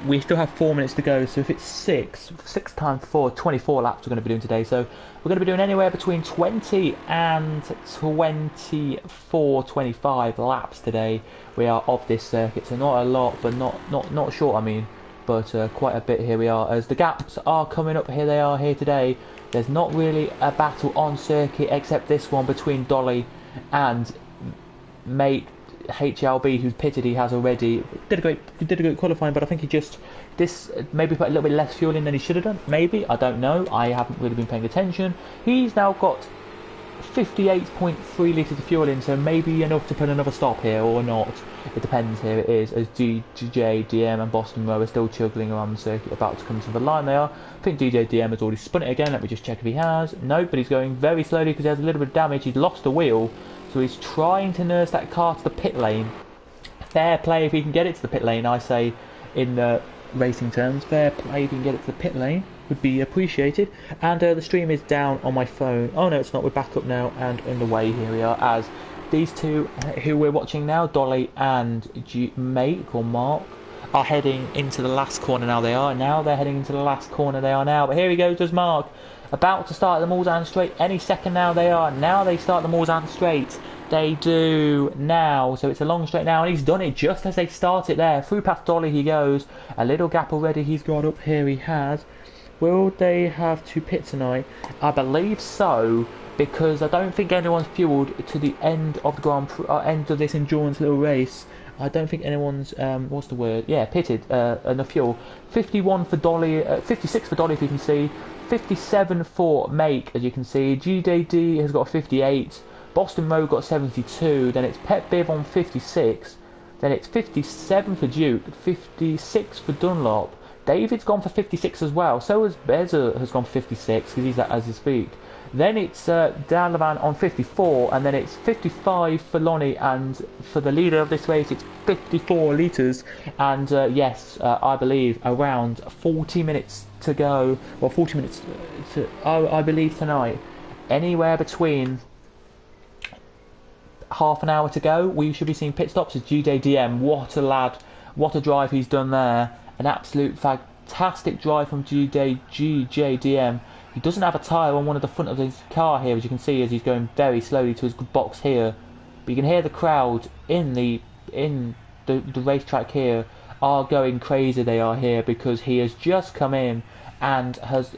we still have 4 minutes to go, so if it's 6 times 4, 24 laps we're going to be doing today, so we're going to be doing anywhere between 20 and 24, 25 laps today we are of this circuit, so not a lot, but not short, I mean, but quite a bit here we are, as the gaps are coming up. Here they are here today. There's not really a battle on circuit except this one between Dolly and mate HLB, who's pitted. He has already did a great qualifying, but I think he just maybe put a little bit less fuel in than he should have done, maybe, I don't know, I haven't really been paying attention. He's now got 58.3 litres of fuel in, so maybe enough to put another stop here or not. It depends. Here it is, as DJ DM and Boston Row are still chuggling around the circuit, about to come to the line. They are. I think DJ DM has already spun it again. Let me just check if he has. No, but he's going very slowly because he has a little bit of damage. He's lost the wheel, so he's trying to nurse that car to the pit lane. Fair play if he can get it to the pit lane, I say, in the racing terms. Fair play if he can get it to the pit lane, would be appreciated. And the stream is down on my phone. Oh no, it's not. We're back up now and underway. Here we are, as these two who we're watching now, Dolly and Mate or Mark, are heading into the last corner. They're heading into the last corner. They are now. But here he goes, does Mark, about to start the Mulsanne straight any second now. They start the Mulsanne straight. They do now, so it's a long straight now, and he's done it just as they start it there. Through past Dolly he goes. A little gap already he's got up here, he has. Will they have to pit tonight? I believe so, because I don't think anyone's fueled to the end of the end of this endurance little race. I don't think anyone's pitted enough fuel. 51 for Dolly, 56 for Dolly if you can see, 57 for Make as you can see. GJD has got 58, Boston Road got 72, then it's Pet Biv on 56, then it's 57 for Duke, 56 for Dunlop. David's gone for 56 as well, so has Beza has gone for 56 because he's at as his feet. Then it's Dalavan on 54, and then it's 55 for Lonnie, and for the leader of this race it's 54 litres, and I believe around 40 minutes to go, or 40 minutes to, I believe tonight, anywhere between half an hour to go, we should be seeing pit stops as GJDM. What a lad, what a drive he's done there. An absolute fantastic drive from GJDM. He doesn't have a tyre on one of the front of his car here, as you can see, as he's going very slowly to his box here. But you can hear the crowd in the racetrack here are going crazy. They are here because he has just come in and has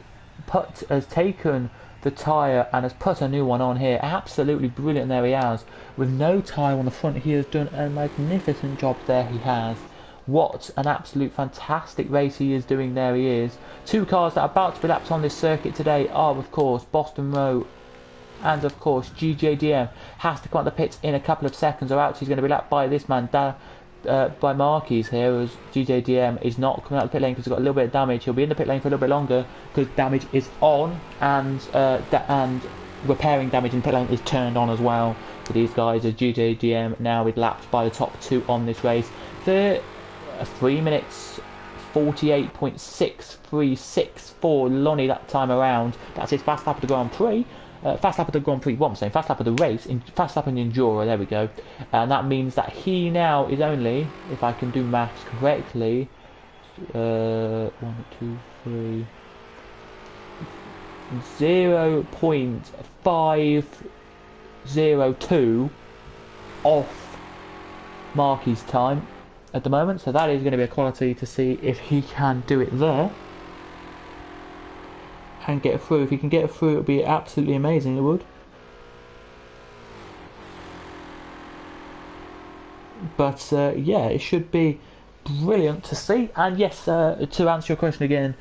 taken the tyre and has put a new one on here. Absolutely brilliant. There he has, with no tyre on the front. He has done a magnificent job there. He has. What an absolute fantastic race he is doing there. He is. Two cars that are about to be lapped on this circuit today are, of course, Boston Row and, of course, GJDM. Has to come out the pits in a couple of seconds, or else he's going to be lapped by this man, by Marquis here, as GJDM is not coming out of the pit lane because he's got a little bit of damage. He'll be in the pit lane for a little bit longer because damage is on, and repairing damage in the pit lane is turned on as well for these guys, as GJDM now is lapped by the top two on this race. 3 minutes 48.636 for Lonnie that time around. That's his fast lap of the Grand Prix. fast lap of the Grand Prix. What I'm saying, fast lap of the race, fast lap of the Enduro. There we go, and that means that he now is only, if I can do maths correctly, 1, 2, 3, 0.502 off Marky's time at the moment, so that is going to be a quality to see if he can do it there and get through. If he can get through, it would be absolutely amazing, it would. But yeah, it should be brilliant to see. And yes, to answer your question again,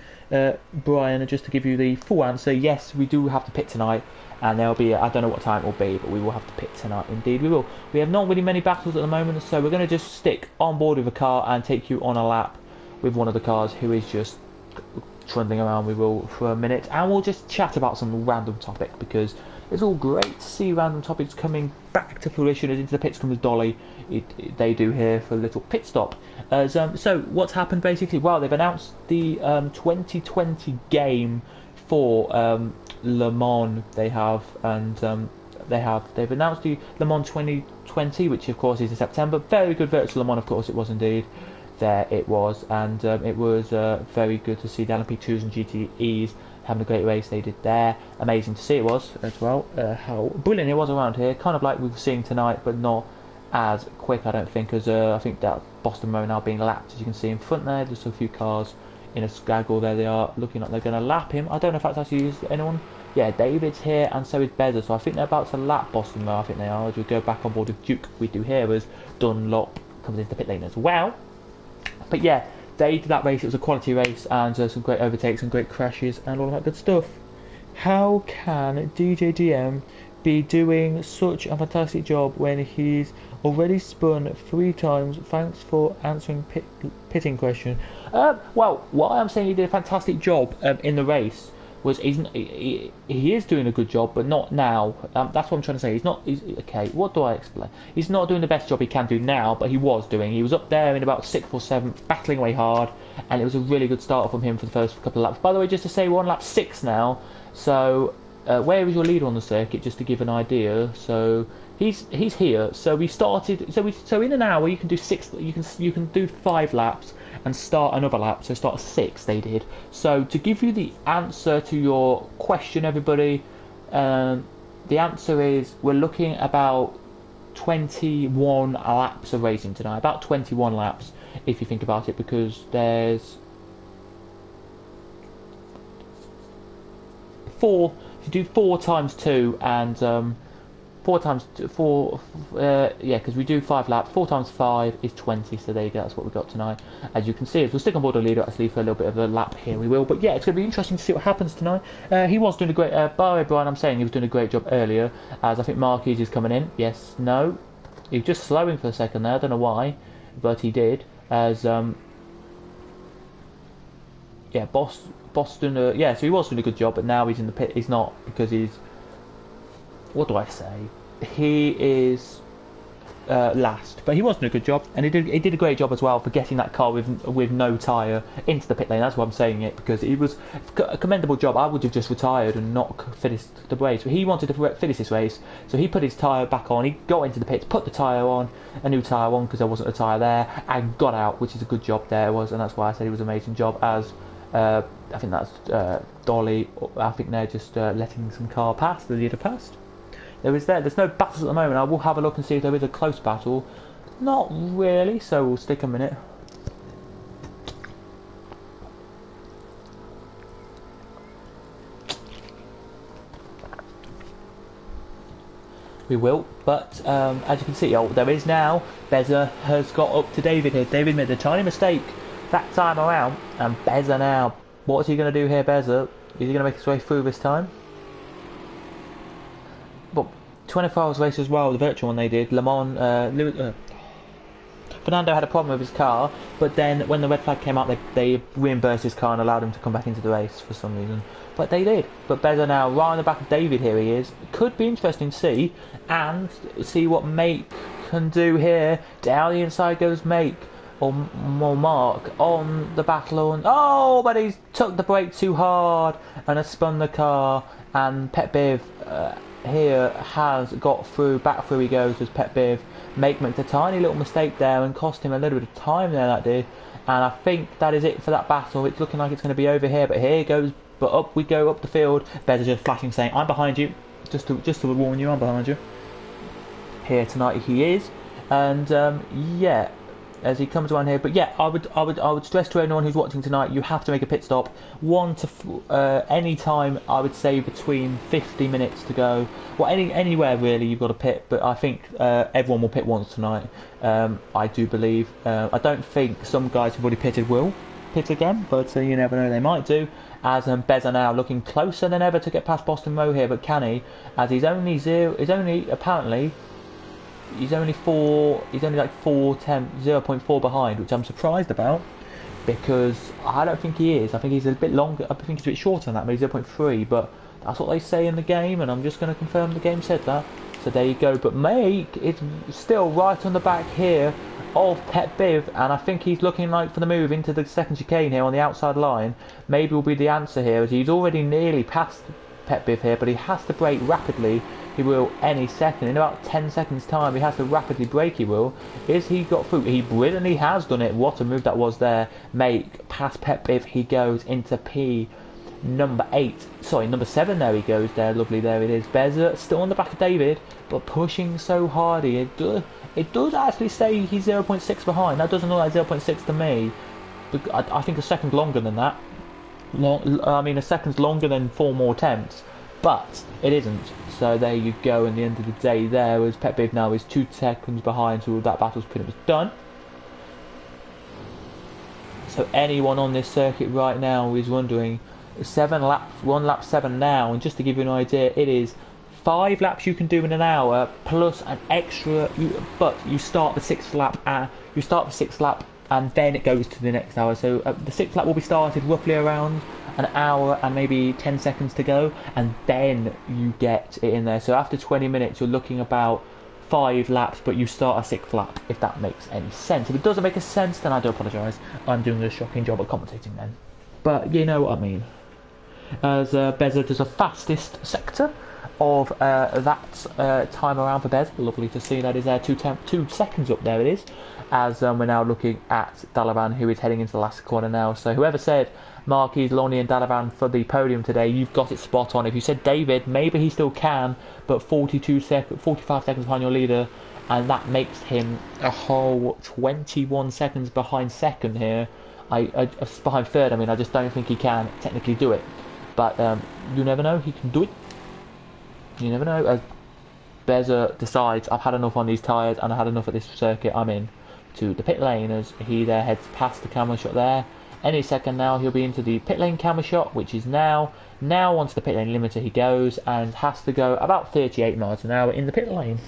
Brian, just to give you the full answer, yes, we do have to pit tonight, and there'll be, I don't know what time it will be, but we will have to pit tonight. Indeed we will. We have not really many battles at the moment, so we're going to just stick on board with a car and take you on a lap with one of the cars who is just trundling around. We will for a minute, and we'll just chat about some random topic, because it's all great to see random topics coming back to fruition as Into the Pits comes Dolly. They do here for a little pit stop. So what's happened basically? Well, they've announced the 2020 game for Le Mans. They have, and they've announced the Le Mans 2020, which of course is in September. Very good virtual Le Mans, of course it was indeed. There it was, and it was very good to see the LMP2s and GTEs having a great race they did there. Amazing to see it was as well. How brilliant it was around here, kind of like we were seeing tonight, but not as quick, I don't think, as I think that Boston Road now being lapped, as you can see in front there. Just a few cars in a skaggle. There they are, looking like they're going to lap him. I don't know if that's actually used anyone. Yeah, David's here, and so is Beza, so I think they're about to lap Boston Road. I think they are. As we go back on board with Duke, we do here as Dunlop comes into the pit lane as well. But yeah, they did that race. It was a quality race, and some great overtakes and great crashes and all that good stuff. How can DJ DM be doing such a fantastic job when he's already spun 3 times? Thanks for answering pitting question. Well, what I'm saying, he did a fantastic job in the race. Was he is doing a good job, but not now. That's what I'm trying to say. Okay. What do I explain? He's not doing the best job he can do now, but he was doing. He was up there in about 6th or 7th, battling away hard, and it was a really good start from him for the first couple of laps. By the way, just to say, we're on lap 6 now. So where is your leader on the circuit? Just to give an idea. So he's here. So we started. So in an hour you can do 6. You can do 5 laps and start another lap, so start 6 they did. So to give you the answer to your question, everybody, the answer is we're looking about 21 laps of racing tonight, about 21 laps if you think about it, because there's 4, if you do 4 times 2 and 4 times 4, yeah, because we do 5 laps. 4 times 5 is 20, so there you go, that's what we've got tonight. As you can see, if we'll stick on board the leader actually for a little bit of a lap here, we will. But yeah, it's going to be interesting to see what happens tonight. He was doing a great, by the way, Brian, I'm saying he was doing a great job earlier, as I think Marquez is coming in. Yes, no. He was just slowing for a second there, I don't know why, but he did. As, yeah, Boston, yeah, so he was doing a good job, but now he's in the pit. He's not, because he's, what do I say? He is last, but he was doing a good job, and he did a great job as well for getting that car with no tyre into the pit lane. That's why I'm saying it, because it was a commendable job. I would have just retired and not finished the race, but he wanted to finish this race, so he put his tyre back on. He got into the pits, put the tyre on, a new tyre on, because there wasn't a tyre there, and got out, which is a good job there was, and that's why I said it was an amazing job. As I think that's Dolly. I think they're just letting some car pass. The leader passed. There's no battles at the moment. I will have a look and see if there is a close battle. Not really, so we'll stick a minute. We will, but as you can see, there is now. Beza has got up to David here. David made a tiny mistake that time around, and Beza now. What is he going to do here, Beza? Is he going to make his way through this time? But 24 hours race as well, the virtual one they did. Le Mans, Fernando had a problem with his car, but then when the red flag came out, they reimbursed his car and allowed him to come back into the race for some reason. But they did. But Beza now, right on the back of David, here he is. Could be interesting to see, and see what Make can do here. Down the inside goes Make. or more mark on the battle on. Oh, but he's took the brake too hard and has spun the car. And Pet Biv here has got through. Back through he goes as Pet Biv makes a tiny little mistake there and cost him a little bit of time there. That did. And I think that is it for that battle. It's looking like it's going to be over here, but here goes. But up we go up the field. Bez just flashing, saying, "I'm behind you." Just to warn you, I'm behind you. Here tonight he is, and yeah, as he comes around here. But yeah, I would stress to anyone who's watching tonight, you have to make a pit stop. Any time, I would say between 50 minutes to go. Well, anywhere really, you've got to pit. But I think everyone will pit once tonight. I do believe. I don't think some guys who've already pitted will pit again, but you never know, they might do. As Bez are now looking closer than ever to get past Boston Row here, but can he? As he's only apparently. He's only like 0.4 behind, which I'm surprised about, because I don't think he is. I think he's a bit longer. I think he's a bit shorter than that, maybe 0.3. But that's what they say in the game, and I'm just going to confirm the game said that. So there you go. But Make is still right on the back here of Pet Biv, and I think he's looking like for the move into the second chicane here on the outside line. Maybe will be the answer here, as he's already nearly past Pet Biv here, but he has to brake rapidly. He will any second. In about 10 seconds time, he has to rapidly brake, he will. Is he got through? He brilliantly has done it. What a move that was there. Make past Pet Biv, he goes into P number 7 there he goes there. Lovely, there it is. Beza still on the back of David, but pushing so hard here. It does actually say he's 0.6 behind. That doesn't look like 0.6 to me. I think a second longer than that. A second's longer than 4 more attempts, but it isn't. So there you go. In the end of the day, there as Pet Biv now is 2 seconds behind, so that battle's pretty much done. So anyone on this circuit right now is wondering, 7 laps, 1 lap 7 now, and just to give you an idea, it is 5 laps you can do in an hour plus an extra. But you start the 6th lap. And then it goes to the next hour. So the 6th lap will be started roughly around an hour and maybe 10 seconds to go, and then you get it in there. So after 20 minutes, you're looking about 5 laps, but you start a 6th lap, if that makes any sense. If it doesn't make a sense, then I do apologise. I'm doing a shocking job at commentating then. But you know what I mean. As Beza does a fastest sector of that time around for Bez. Lovely to see. That is there, 2 seconds up there it is. As we're now looking at Dalavan, who is heading into the last corner now. So whoever said Marquis, Lonnie and Dalavan for the podium today, you've got it spot on. If you said David, maybe he still can, but 45 seconds behind your leader, and that makes him a whole 21 seconds behind second here. Behind third, I just don't think he can technically do it. But you never know, he can do it. You never know. As Beza decides, I've had enough on these tyres and I had enough at this circuit, I'm in to the pit lane, as he there heads past the camera shot there. Any second now he'll be into the pit lane camera shot, which is now onto the pit lane limiter he goes, and has to go about 38 miles an hour in the pit lane.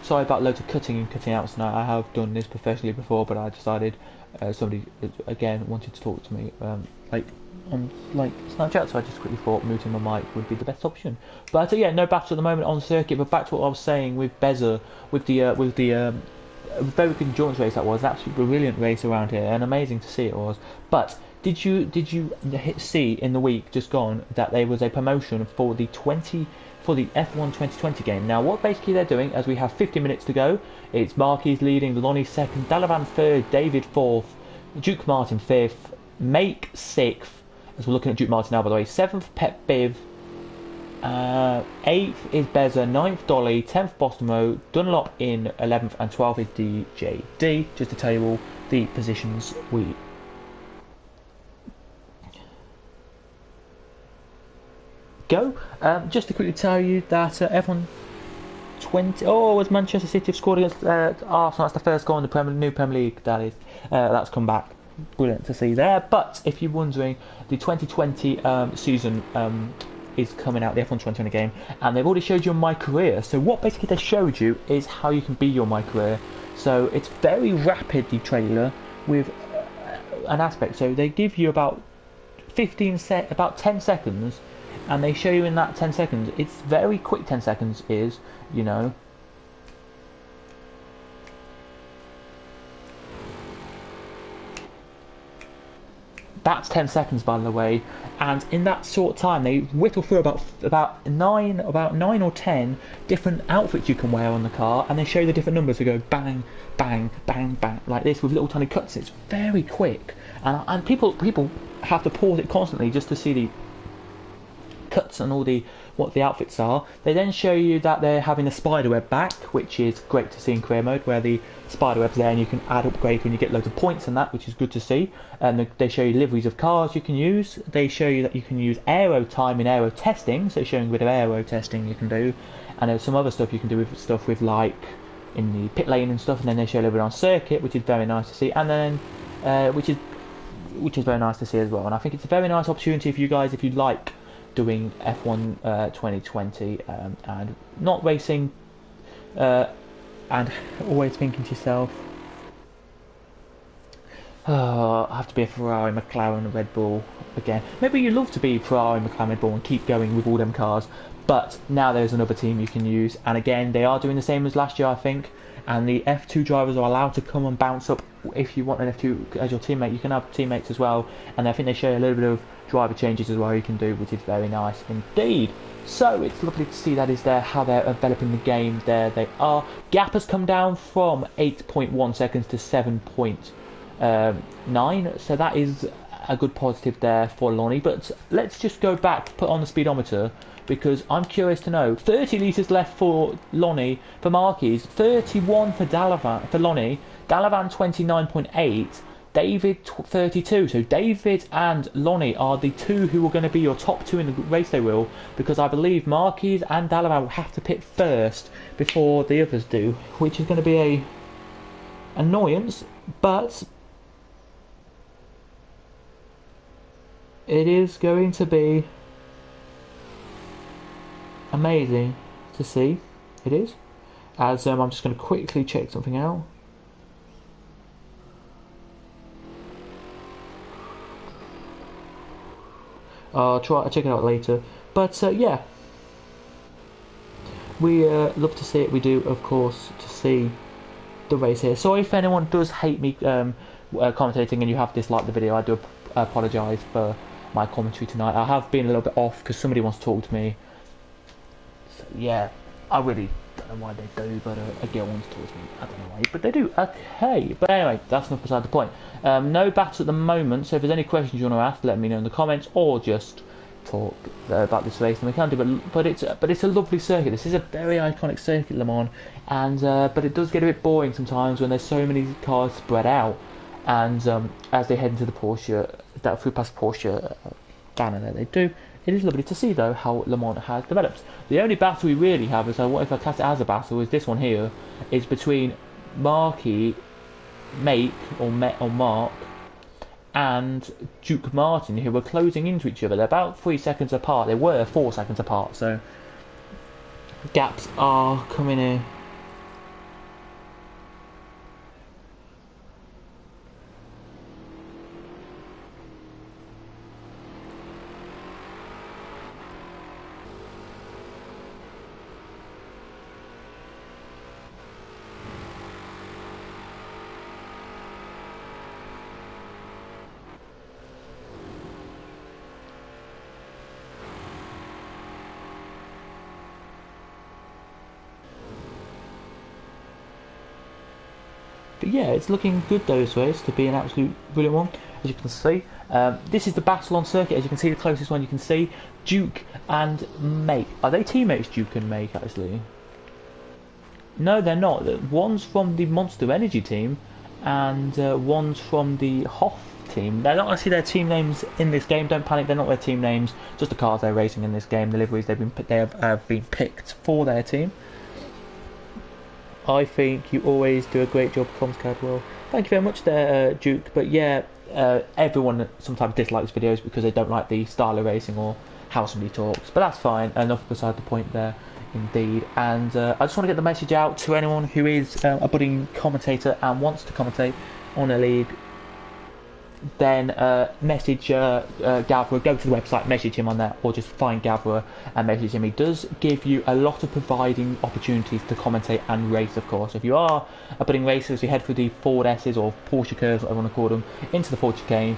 Sorry about loads of cutting in, cutting out tonight. I have done this professionally before, but I decided somebody again wanted to talk to me on Snapchat, so I just quickly thought muting my mic would be the best option. But yeah, no battle at the moment on circuit. But back to what I was saying with Beza, with the a very good endurance race that was. An absolutely brilliant race around here, and amazing to see it was. But did you see in the week just gone that there was a promotion for the F1 2020 game? Now, what basically they're doing, as we have 50 minutes to go, it's Marquez leading, Lonnie second, Dalavan third, David fourth, Duke Martin fifth, Make sixth, as we're looking at Duke Martin now by the way, seventh Pep Biv, 8th is Beza, 9th Dolly, 10th Boston Road, Dunlop in 11th, and 12th is DJD, just to tell you all the positions we go. Just to quickly tell you that F1 20... Oh, as Manchester City have scored against Arsenal, that's the first goal in the new Premier League, that is. That's come back. Brilliant to see there. But if you're wondering, the 2020 season is coming out, the F1 2020 game, and they've already showed you my career. So what basically they showed you is how you can be your my career. So it's very rapid, the trailer, with an aspect. So they give you about 10 seconds, and they show you in that 10 seconds. It's very quick. 10 seconds is, you know. That's 10 seconds, by the way, and in that short time they whittle through about nine or 10 different outfits you can wear on the car, and they show you the different numbers. They go bang, bang, bang, bang, like this with little tiny cuts. It's very quick, and people have to pause it constantly just to see the cuts and all what the outfits are. They then show you that they're having the spiderweb back, which is great to see in career mode, where the spiderweb's there and you can add upgrade when you get loads of points and that, which is good to see. And they show you liveries of cars you can use. They show you that you can use aero time in aero testing, so showing a bit of aero testing you can do, and there's some other stuff you can do with stuff with like in the pit lane and stuff. And then they show a little bit on circuit, which is very nice to see, and then which is very nice to see as well. And I think it's a very nice opportunity for you guys if you like doing F1 2020 and not racing, and always thinking to yourself, oh, I have to be a Ferrari, McLaren, Red Bull again. Maybe you love to be Ferrari, McLaren, Red Bull and keep going with all them cars, but now there's another team you can use, and again they are doing the same as last year, I think, and the F2 drivers are allowed to come and bounce up. If you want an F2 as your teammate, you can have teammates as well, and I think they show a little bit of driver changes as well you can do, which is very nice indeed. So it's lovely to see that is there, how they're developing the game. There they are. Gap has come down from 8.1 seconds to 7.9, so that is a good positive there for Lonnie. But let's just go back, put on the speedometer, because I'm curious to know. 30 litres left for Lonnie, for Marquez, 31 for Dalavan, for Lonnie, Dalavan 29.8, David 32. So David and Lonnie are the two who are going to be your top two in the race, they will, because I believe Marquez and Dalavan will have to pit first before the others do, which is going to be a annoyance, but it is going to be amazing to see. It is. As I'm just going to quickly check something out. I'll check it out later. But yeah, we love to see it. We do, of course, to see the race here. Sorry if anyone does hate me commentating and you have disliked the video. I do apologise for my commentary tonight. I have been a little bit off because somebody wants to talk to me. So yeah, I really don't know why they do, but a girl wants to talk to me. I don't know why, but they do. Okay, but anyway, that's not beside the point. No battles at the moment, so if there's any questions you want to ask, let me know in the comments, or just talk about this race, and we can do. But it's a lovely circuit. This is a very iconic circuit, Le Mans, and but it does get a bit boring sometimes when there's so many cars spread out, and as they head into the Porsche, that through past Porsche Canada, they do. It is lovely to see though how Le Mans has developed. The only battle we really have, is what if I class it as a battle, is this one here, is between Marky, Mark, and Duke Martin, who were closing into each other. They're about 3 seconds apart. They were 4 seconds apart, so gaps are coming in. But yeah, it's looking good though this race to be an absolute brilliant one, as you can see. This is the battle on circuit, as you can see, the closest one you can see. Duke and Make. Are they teammates, Duke and Make, actually? No, they're not. One's from the Monster Energy team, and one's from the Hoff team. They're not actually their team names in this game. Don't panic, they're not their team names. Just the cars they're racing in this game. The liveries they have been picked for their team. I think you always do a great job, Comms Cadwell. Thank you very much there, Duke. But yeah, everyone sometimes dislikes videos because they don't like the style of racing or how somebody talks. But that's fine. Enough beside the point there, indeed. And I just want to get the message out to anyone who is a budding commentator and wants to commentate on a league. Then message Gavra, go to the website, message him on there, or just find Gavra and message him. He does give you a lot of providing opportunities to commentate and race, of course. If you are a budding racer, so you head through the Ford S's or Porsche curves, whatever you want to call them, into the Ford chicane,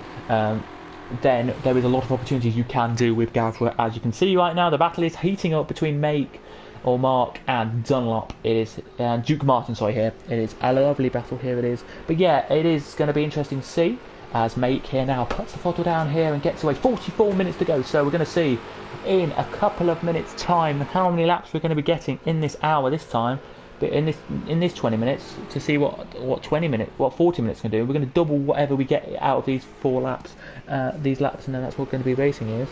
then there is a lot of opportunities you can do with Gavra. As you can see right now, the battle is heating up between Mark and Dunlop. It is Duke Martin, sorry, here. It is a lovely battle here, it is. But yeah, it is going to be interesting to see as Make here now puts the throttle down here and gets away. 44 minutes to go, so we're going to see in a couple of minutes time how many laps we're going to be getting in this hour this time, but in this 20 minutes to see what 40 minutes can do. We're going to double whatever we get out of these 4 laps, these laps, and then that's what we're going to be racing is.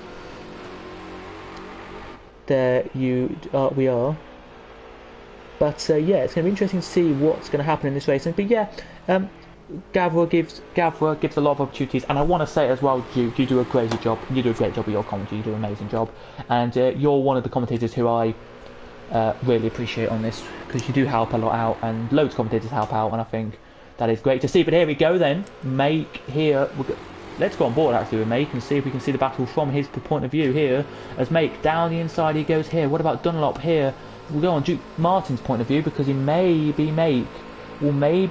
There we are. But yeah, it's going to be interesting to see what's going to happen in this race. But yeah, Gavra gives a lot of opportunities, and I want to say as well, Duke, you do a great job. You do a great job with your commentary. You do an amazing job, and you're one of the commentators who I really appreciate on this, because you do help a lot out, and loads of commentators help out, and I think that is great to see. But here we go then, Make here. Let's go on board actually with Make and see if we can see the battle from his point of view here. As Make down the inside he goes here. What about Dunlop here? We'll go on Duke Martin's point of view, because he will maybe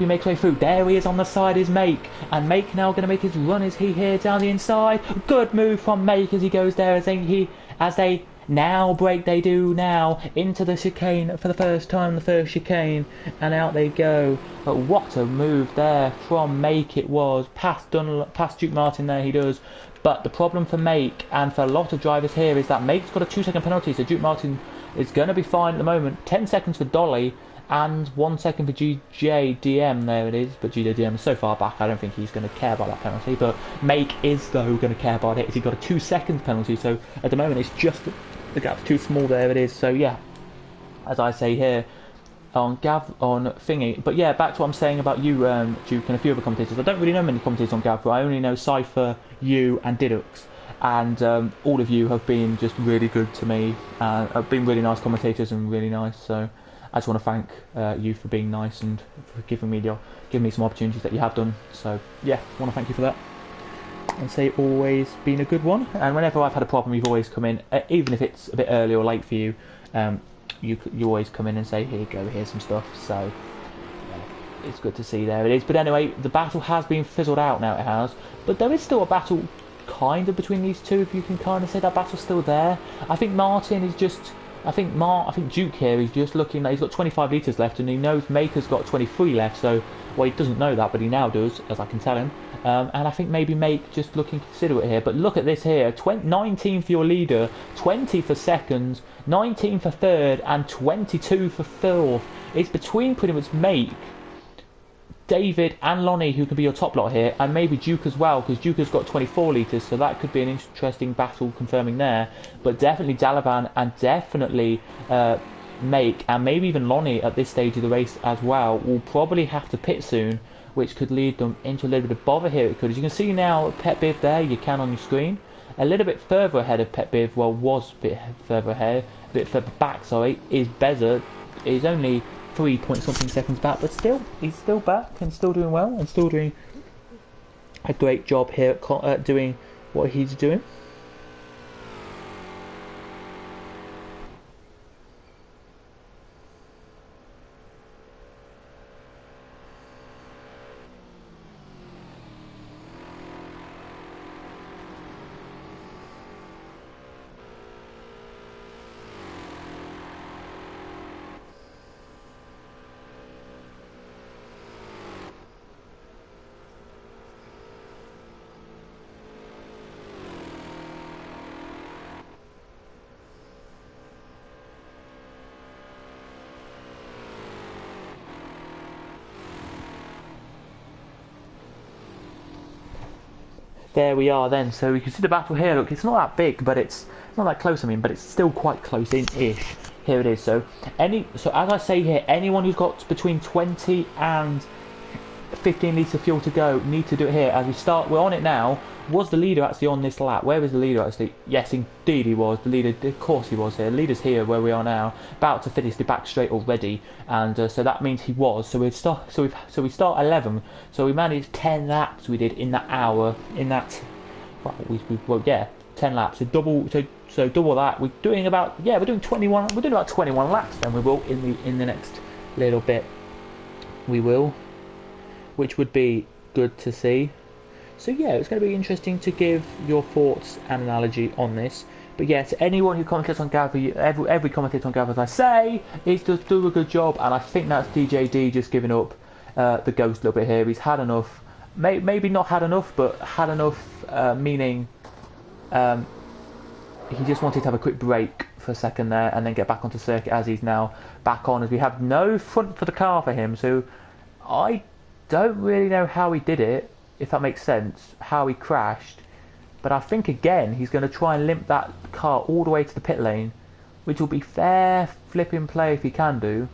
make his way through. There he is on the side, is Make, and Make now going to make his run. Is he here down the inside? Good move from Make as he goes there, as they now brake. They do now into the chicane for the first time, the first chicane, and out they go. But what a move there from Make it was. Past Duke Martin there he does. But the problem for Make and for a lot of drivers here is that Make's got a 2-second penalty, so Duke Martin is going to be fine at the moment. 10 seconds for Dolly and 1 second for GJDM, there it is, but GJDM is so far back I don't think he's going to care about that penalty, but Make is though going to care about it, as he got a 2 second penalty, so at the moment it's just, the gap's too small, there it is. So yeah, as I say here, on Thingy, but yeah, back to what I'm saying about you, Duke, and a few other commentators. I don't really know many commentators on Gavra. I only know Cypher, you, and Didux, and all of you have been just really good to me, have been really nice commentators and really nice, so I just want to thank you for being nice and for giving me some opportunities that you have done. So yeah, I want to thank you for that, and say always been a good one. And whenever I've had a problem, you've always come in, even if it's a bit early or late for you. You always come in and say, here you go, here's some stuff. So yeah, it's good to see. There it is. But anyway, the battle has been fizzled out now. It has, but there is still a battle kind of between these two. If you can kind of say that battle's still there. I think Martin is just. I think Duke here is just looking like he's got 25 litres left, and he knows Maker's got 23 left. So, well, he doesn't know that, but he now does, as I can tell him. And I think maybe Make just looking considerate here. But look at this here: 19 for your leader, 20 for second, 19 for third, and 22 for fourth. It's between pretty much Make, David, and Lonnie, who can be your top lot here, and maybe Duke as well, because Duke has got 24 litres, so that could be an interesting battle confirming there. But definitely Dalavan and definitely Make, and maybe even Lonnie at this stage of the race as well, will probably have to pit soon, which could lead them into a little bit of bother here. It could, as you can see now, Pet Biv there, you can on your screen, a little bit further ahead of Pet Biv, well, was a bit further ahead, a bit further back, sorry, is Beza, is only 3 point something seconds back, but still, he's still back and still doing well and still doing a great job here at doing what he's doing. there we are then. So we can see the battle here. Look, it's not that big, but it's not that close, I mean, but it's still quite close in-ish. Here it is. So as I say here, anyone who's got between 20 and 15 litres of fuel to go need to do it here. As we start, we're on it now. Was the leader actually on this lap? Where was the leader actually? Yes, indeed he was. The leader, of course he was here. The leader's here where we are now, about to finish the back straight already, and so that means he was. So we start 11. So we managed 10 laps. We did in that hour. In that, well, yeah, 10 laps. So double that. We're doing about 21. We're doing about 21 laps. Then we will in the next little bit. We will, which would be good to see. So yeah, it's going to be interesting to give your thoughts and analogy on this. But yeah, to anyone who commentates on Gavra, every commentator on Gavra, as I say, is just do a good job. And I think that's DJD just giving up the ghost a little bit here. He's had enough, maybe not had enough, but had enough, meaning he just wanted to have a quick break for a second there and then get back onto circuit, as he's now back on, as we have no front for the car for him. So I don't really know how he did it, if that makes sense, how he crashed. But I think again he's going to try and limp that car all the way to the pit lane, which will be fair flipping play if he can do,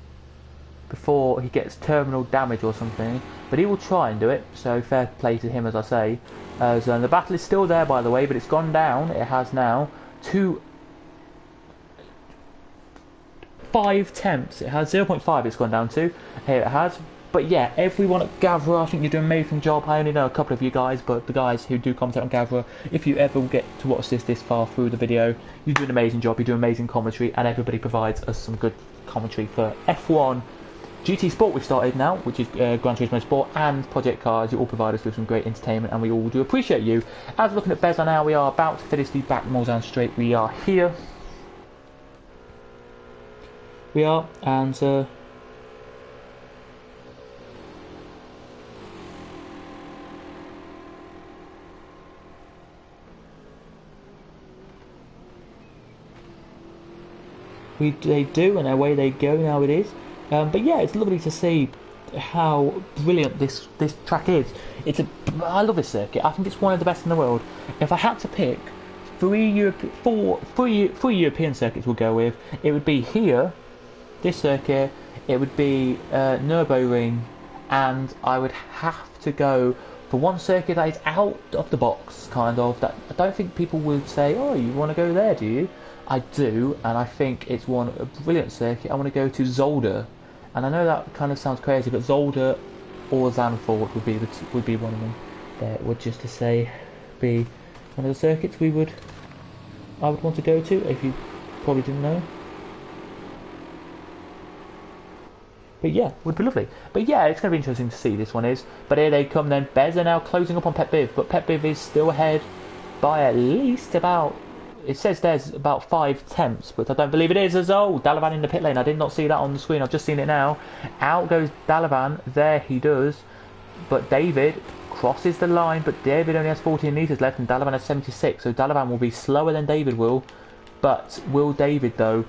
before he gets terminal damage or something. But he will try and do it, so fair play to him, as I say. So the battle is still there, by the way, but it's gone down. It has now to 5 temps. It has 0.5 it's gone down to. Here it has. But yeah, everyone at Gavra, I think you're doing an amazing job. I only know a couple of you guys, but the guys who do commentate on Gavra, if you ever get to watch this far through the video, you do an amazing job, you do amazing commentary, and everybody provides us some good commentary for F1, GT Sport we've started now, which is Gran Turismo Sport, and Project Cars. You all provide us with some great entertainment, and we all do appreciate you. As we're looking at Beza now, we are about to finish the back Mulsanne straight. We are here. We are, and they do, and away they go. Now it is, but yeah, it's lovely to see how brilliant this track is. I love this circuit. I think it's one of the best in the world. If I had to pick three European circuits we'll go with, it would be here, this circuit, it would be Nürburgring, and I would have to go for one circuit that is out of the box, kind of, that I don't think people would say, oh, you want to go there, do you? I do, and I think it's a brilliant circuit. I want to go to Zolder, and I know that kind of sounds crazy, but Zolder or Zandvoort would be one of them. That would, just to say, be one of the circuits I would want to go to, if you probably didn't know. But yeah, would be lovely. But yeah, it's going to be interesting to see, this one is. But here they come then. Beza now closing up on Pet Biv, but Pet Biv is still ahead by at least about, it says there's about 5 temps, but I don't believe it is. As Dalavan in the pit lane. I did not see that on the screen. I've just seen it now. Out goes Dalavan. There he does. But David crosses the line. But David only has 14 litres left, and Dalavan has 76. So Dalavan will be slower than David will. But will David, though?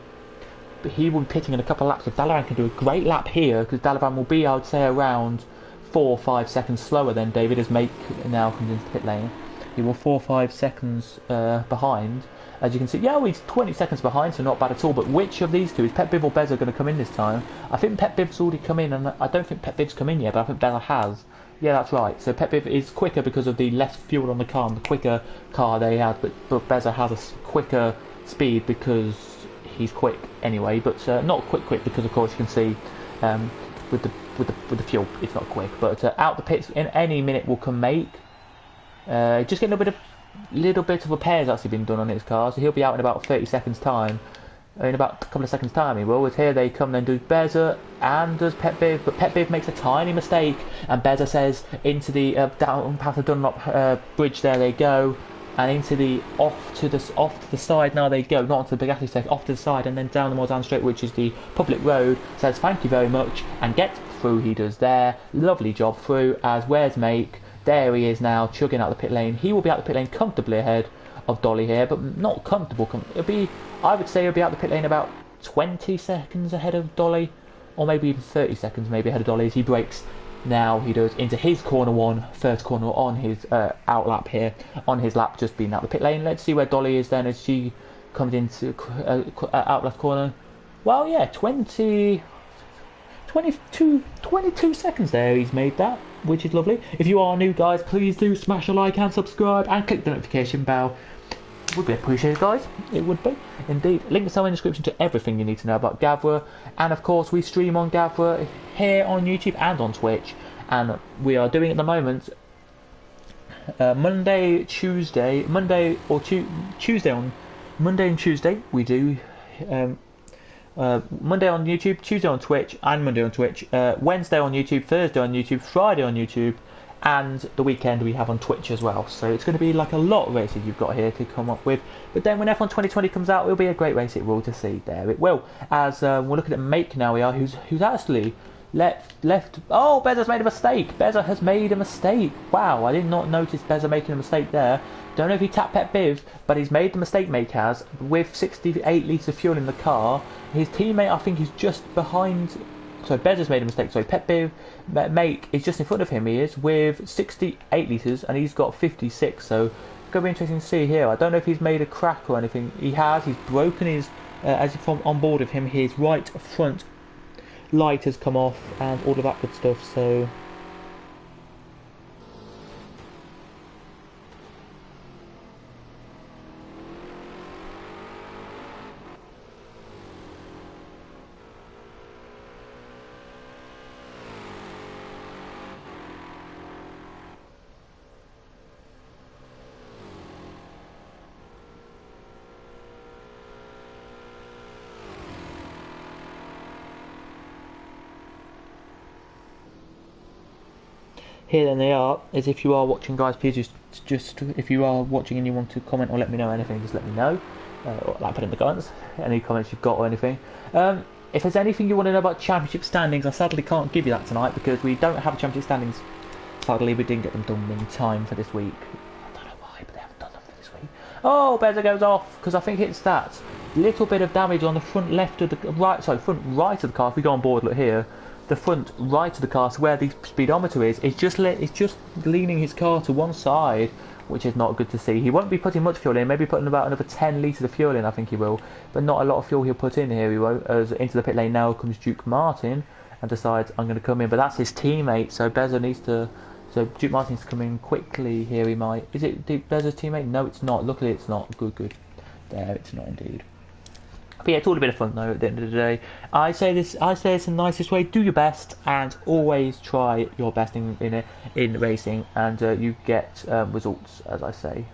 He will be pitting in a couple of laps. If Dalavan can do a great lap here, because Dalavan will be, I would say, around 4 or 5 seconds slower than David, as Make now comes into the pit lane. He will 4 or 5 seconds behind. As you can see, yeah, he's 20 seconds behind, so not bad at all. But which of these two, is Pet Biv or Beza going to come in this time? I think Pet Biv's already come in, and I don't think Pet Biv's come in yet, but I think Beza has. Yeah, that's right. So Pet Biv is quicker because of the less fuel on the car and the quicker car they had, but Beza has a quicker speed because he's quick anyway. But not quick because, of course, you can see with the fuel, it's not quick. But out the pits in any minute will come Make. Just getting a little bit of repairs actually been done on his car, so he'll be out in about 30 seconds time. In about a couple of seconds time he will. With here they come, then do Beza and does Pet Biv, but Pet Biv makes a tiny mistake, and Beza says into the down past the Dunlop bridge. There they go, and into the off to the side. Now they go, not onto the Bugatti stake, off to the side, and then down the Mulsanne straight, which is the public road. Says thank you very much and gets through. He does there, lovely job through. As where's Make? There he is now, chugging out the pit lane. He will be out the pit lane comfortably ahead of Dolly here, but not comfortable. It'll be, I would say, he'll be out the pit lane about 20 seconds ahead of Dolly, or maybe even 30 seconds maybe ahead of Dolly, as he brakes now he does into his corner one, first corner on his out lap here, on his lap just being out the pit lane. Let's see where Dolly is then as she comes into out left corner. Well, yeah, 22 seconds there he's made that, which is lovely. If you are new, guys, please do smash a like and subscribe and click the notification bell. It would be appreciated, guys. It would be indeed. Links are in the description to everything you need to know about Gavra, and of course we stream on Gavra here on YouTube and on Twitch, and we are doing at the moment Monday and Tuesday we do Monday on YouTube, Tuesday on Twitch, and Monday on Twitch. Wednesday on YouTube, Thursday on YouTube, Friday on YouTube, and the weekend we have on Twitch as well. So it's going to be like a lot of races you've got here to come up with. But then when F1 2020 comes out, it'll be a great race. It will, to see there. It will. As we're looking at Make now, we are who's actually left. Oh, Bezza's made a mistake. Bezza has made a mistake. Wow, I did not notice Bezza making a mistake there. Don't know if he tapped Pet Biv, but he's made the mistake Make has with 68 litres of fuel in the car. His teammate, I think, is just behind. So Bezza's made a mistake. So Pet Biv, Make is just in front of him. He is with 68 litres, and he's got 56. So it's going to be interesting to see here. I don't know if he's made a crack or anything. He has. He's broken his. As if from on board of him, his right front light has come off, and all of that good stuff. So. Here then they are. As if you are watching, guys, please just if you are watching and you want to comment or let me know anything, just let me know. Or like put in the comments any comments you've got or anything. If there's anything you want to know about championship standings, I sadly can't give you that tonight because we don't have championship standings. Sadly, we didn't get them done in time for this week. I don't know why, but they haven't done them for this week. Oh, Bezza goes off because I think it's that little bit of damage on the front left of the front right of the car. If we go on board, look here. The front right of the car, so where the speedometer is, it's just leaning his car to one side, which is not good to see. He won't be putting much fuel in, maybe putting about another 10 litres of fuel in, I think he will, but not a lot of fuel he'll put in here. He won't. As into the pit lane now comes Duke Martin and decides I'm going to come in, but that's his teammate, so Bezza needs to. So Duke Martin needs to come in quickly here. He might. Is it Bezza's teammate? No, it's not. Luckily, it's not. Good. There, it's not indeed. But yeah, it's all a bit of fun though at the end of the day. I say it's the nicest way. Do your best and always try your best in racing, and you get results, as I say.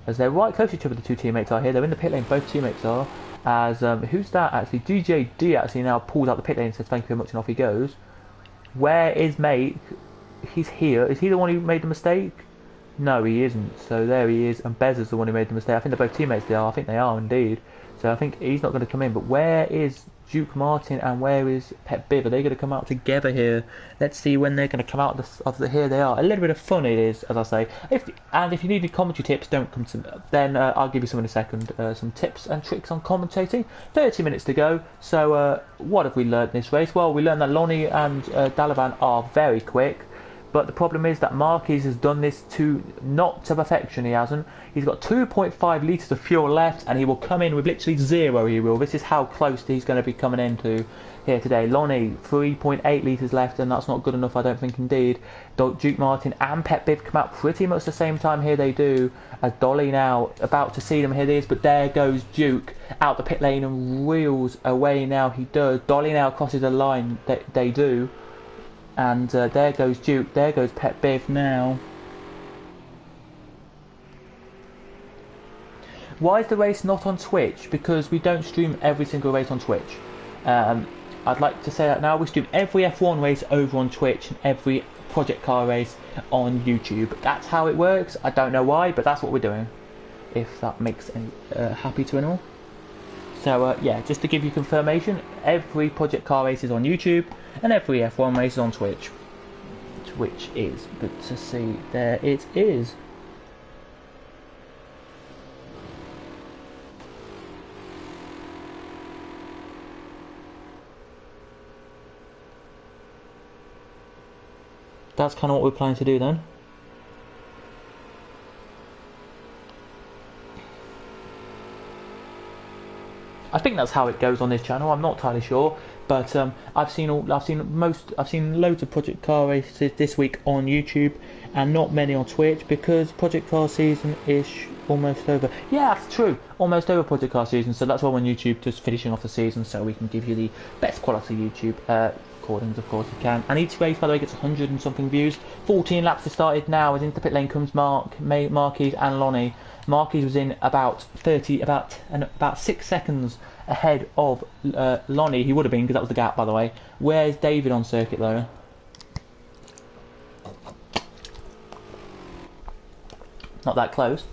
As they're right close to each other, the two teammates are here. They're in the pit lane, both teammates are. As who's that actually? DJD actually now pulls out the pit lane and says thank you very much, and off he goes. Where is Mate? He's here. Is he the one who made the mistake? No, he isn't. So there he is, and Bezza's the one who made the mistake. I think they're both teammates. They are. I think they are indeed. So I think he's not going to come in. But where is Duke Martin and where is Pet Biv? Are they going to come out together here? Let's see when they're going to come out of the. Here they are. A little bit of fun it is, as I say. If you need any commentary tips, don't come to me. Then I'll give you some in a second. Some tips and tricks on commentating. 30 minutes to go. So what have we learned this race? Well, we learned that Lonnie and Dalavan are very quick. But the problem is that Marquez has done this not to perfection, he hasn't. He's got 2.5 litres of fuel left, and he will come in with literally zero, he will. This is how close he's going to be coming into here today. Lonnie, 3.8 litres left, and that's not good enough, I don't think, indeed. Duke Martin and Pet Biv come out pretty much the same time here, they do. As Dolly now about to see them, here it is, but there goes Duke out the pit lane and reels away now, he does. Dolly now crosses the line, they do. And there goes Duke, there goes Pet Biv now. Why is the race not on Twitch? Because we don't stream every single race on Twitch. I'd like to say that now. We stream every F1 race over on Twitch and every project car race on YouTube. That's how it works. I don't know why, but that's what we're doing. If that makes any happy to anyone. So yeah, just to give you confirmation, every project car race is on YouTube and every F1 race is on Twitch, which is good to see. There it is. that's kind of what we're planning to do then. I think that's how it goes on this channel. I'm not entirely sure, but I've seen loads of Project Car races this week on YouTube, and not many on Twitch because Project Car season is almost over. Yeah, that's true. Almost over Project Car season, so that's why I'm on YouTube, just finishing off the season, so we can give you the best quality YouTube recordings, of course we can. And each race, by the way, gets 100 and something views. 14 laps have started now. As into the pit lane comes Marquis and Lonnie. Marquis was in about 6 seconds ahead of Lonnie. He would have been, because that was the gap, by the way. Where's David on circuit though? Not that close.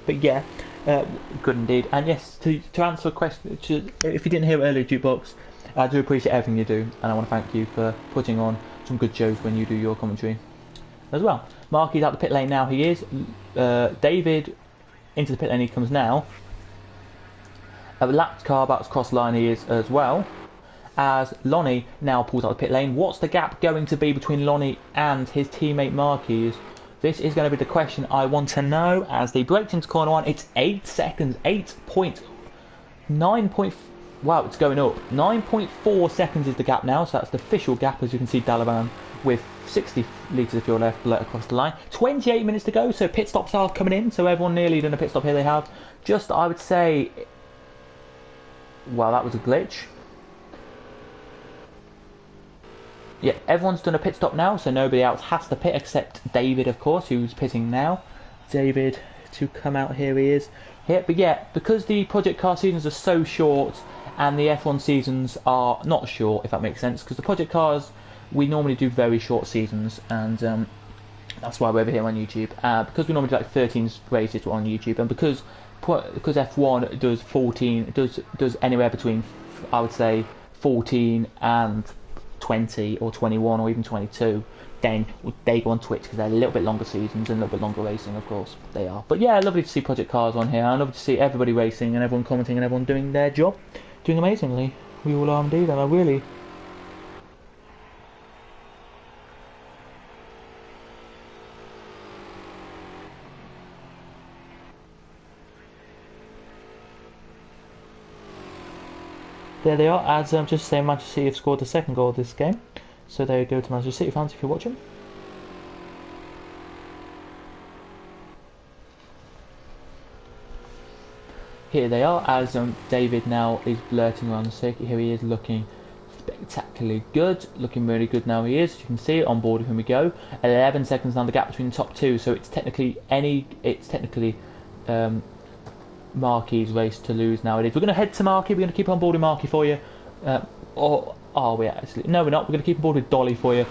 But yeah, good indeed. And yes, to answer a question, if you didn't hear earlier, Jukebox, I do appreciate everything you do, and I want to thank you for putting on some good shows when you do your commentary as well. Marky's out the pit lane now. He is. David into the pit lane. He comes now. A lapped car about to cross line. He is as well. As Lonnie now pulls out the pit lane. What's the gap going to be between Lonnie and his teammate Marquis? This is going to be the question I want to know. As they break into corner one, it's 8 seconds. 8.9. Wow, it's going up. 9.4 seconds is the gap now. So that's the official gap, as you can see. Dalavan with 60 litres of fuel left across the line. 28 minutes to go. So pit stops are coming in. So everyone nearly done a pit stop here. They have just, I would say. Well, that was a glitch. Yeah, everyone's done a pit stop now, so nobody else has to pit except David, of course, who's pitting now. David to come out, here he is. Here, but yeah, because the Project Car seasons are so short and the F1 seasons are not short, if that makes sense, because the Project Cars, we normally do very short seasons, and that's why we're over here on YouTube. Because we normally do like 13 races on YouTube, and because F1 does 14, does anywhere between, I would say, 14 and 20 or 21 or even 22, then they go on Twitch because they're a little bit longer seasons and a little bit longer racing, of course they are. But yeah, lovely to see Project Cars on here. I love to see everybody racing and everyone commenting and everyone doing their job, doing amazingly. We all are indeed, and I really. There they are, as just saying, Manchester City have scored the second goal of this game. So there you go to Manchester City fans if you're watching. Here they are, as David now is blurting around the circuit. Here he is looking spectacularly good, looking really good now he is. As you can see, on board with him we go. 11 seconds now the gap between the top two, so it's technically Marquis' race to lose now. It is. We're going to head to Marquis. We're going to keep on board with Marquis for you. Or are we actually? No, we're not. We're going to keep on board with Dolly for you.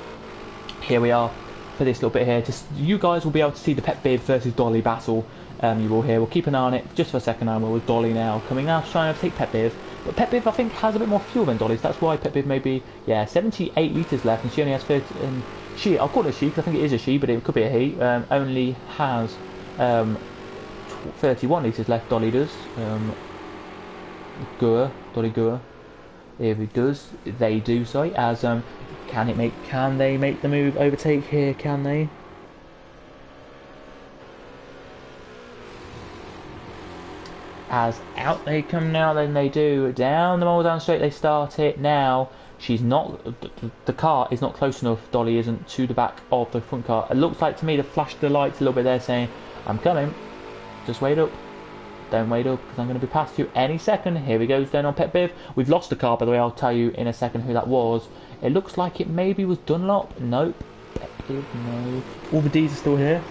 Here we are for this little bit here. Just you guys will be able to see the Pet Bib versus Dolly battle. You will hear. We'll keep an eye on it just for a second. We're with Dolly now coming out, trying to take Pet Bib. But Pet Bib, I think, has a bit more fuel than Dolly's. That's why Pet Bib may be 78 litres left, and she only has 30. She, I'll call it a she because I think it is a she, but it could be a he. Only has 31 litres left. Dolly does. Dolly Gua. Here he does. They do. Sorry. As can they make the move? Overtake here? Can they? As out they come now. Then they do. Down the Muldown straight. They start it now. She's not. The car is not close enough. Dolly isn't to the back of the front car. It looks like to me to flash the lights a little bit there, saying, "I'm coming. Just wait up. Don't wait up because I'm going to be past you any second." Here he goes down on Pet Biv. We've lost the car, by the way. I'll tell you in a second who that was. It looks like it maybe was Dunlop. Nope. Pet Biv, no. All the D's are still here.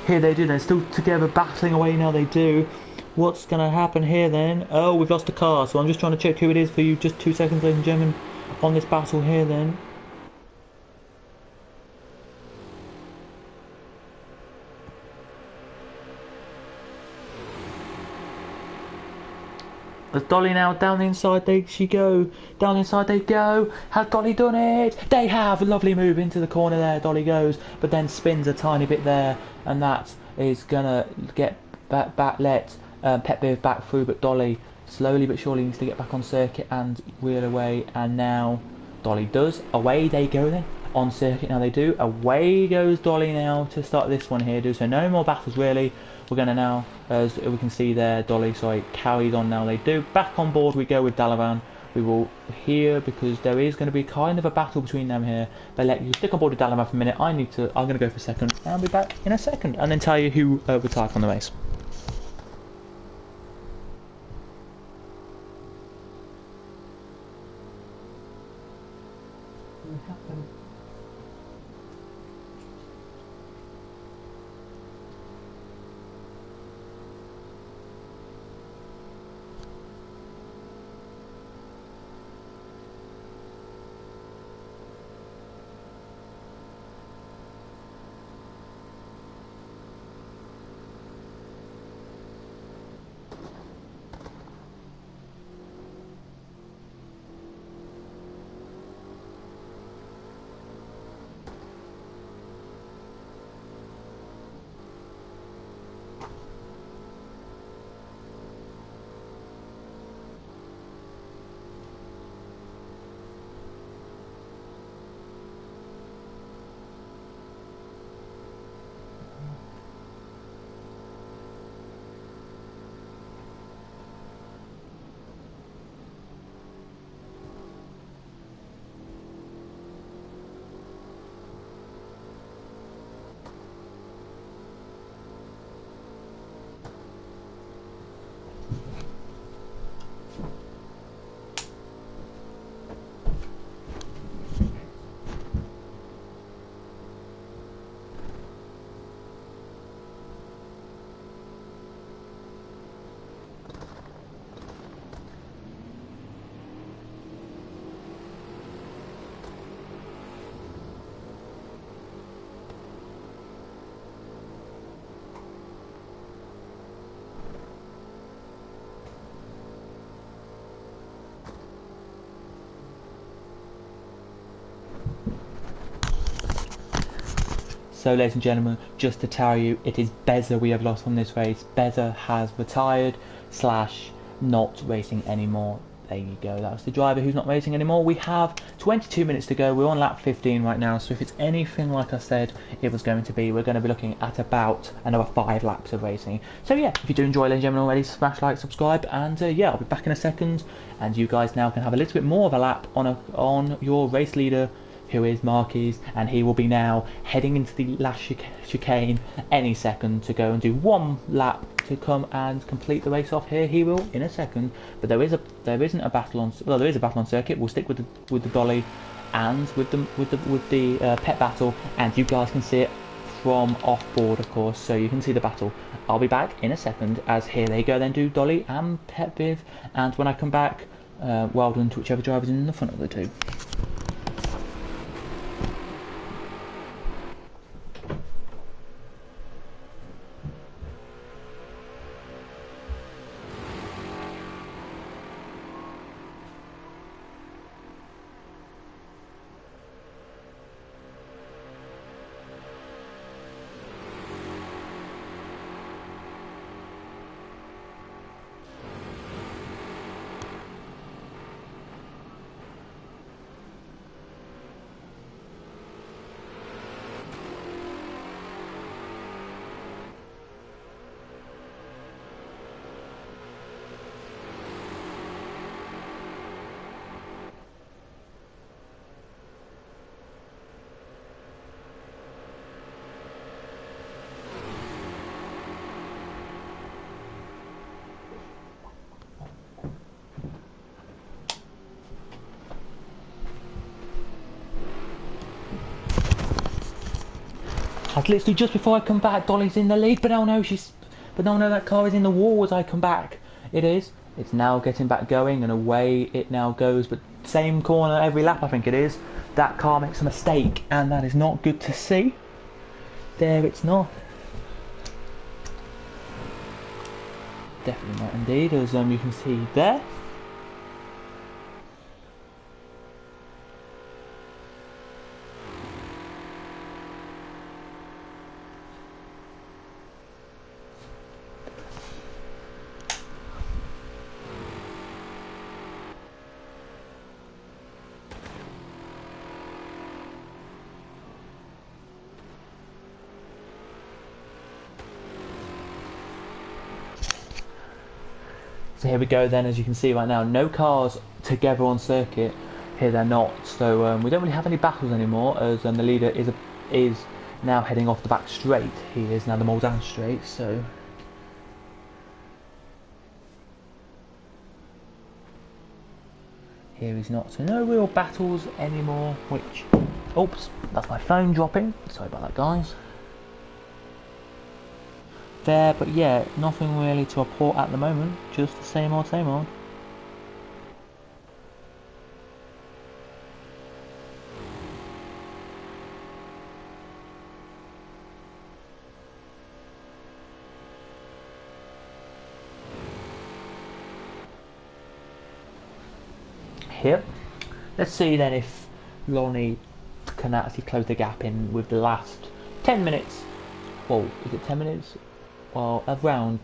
Here they do, they're still together battling away now, they do. What's going to happen here then? Oh, we've lost a car, so I'm just trying to check who it is for you. Just 2 seconds, ladies and gentlemen, on this battle here then. There's Dolly now, down the inside she go. Down the inside they go. Has Dolly done it? They have. A lovely move into the corner there, Dolly goes. But then spins a tiny bit there. And that is going to get let Pet Beer back through. But Dolly slowly but surely needs to get back on circuit and wheel away. And now Dolly does. Away they go then. On circuit now they do. Away goes Dolly now to start this one here. So no more battles really. We're going to now, as we can see there, Dolly, sorry, carried on now they do. Back on board we go with Dalavan. We will here, because there is going to be kind of a battle between them here. They let you stick on board with Dalavan for a minute. I'm going to go for a second. And I'll be back in a second. And then tell you who retired from the race. So ladies and gentlemen, just to tell you, it is Beza we have lost from this race. Beza has retired / not racing anymore. There you go, that's the driver who's not racing anymore. We have 22 minutes to go. We're on lap 15 right now, so if it's anything like I said it was going to be, we're going to be looking at about another 5 laps of racing. So yeah, if you do enjoy, ladies and gentlemen, already smash like, subscribe, and yeah, I'll be back in a second, and you guys now can have a little bit more of a lap on your race leader, who is Marquez, and he will be now heading into the last chicane any second to go and do 1 lap to come and complete the race off here. He will in a second, but there isn't a battle on, well, there is a battle on circuit. We'll stick with the Dolly and with the pet battle, and you guys can see it from off board, of course, so you can see the battle. I'll be back in a second, as here they go then do Dolly and Pet Viv, and when I come back, well done to whichever driver's in the front of the two. That's literally just before I come back. Dolly's in the lead, but oh no, that car is in the wall as I come back. It is. It's now getting back going, and away it now goes. But same corner every lap, I think it is. That car makes a mistake, and that is not good to see. There, it's not. definitely not indeed, as you can see there. So here we go then, as you can see right now, no cars together on circuit. Here they're not, so we don't really have any battles anymore, as the leader is now heading off the back straight. He is now the Moldan straight, so... Here he's not, so no real battles anymore, which... Oops, that's my phone dropping. Sorry about that, guys. There, but yeah, nothing really to report at the moment, just the same old, same old. Here, let's see then if Lonnie can actually close the gap in with the last 10 minutes. Well, is it 10 minutes? Well, around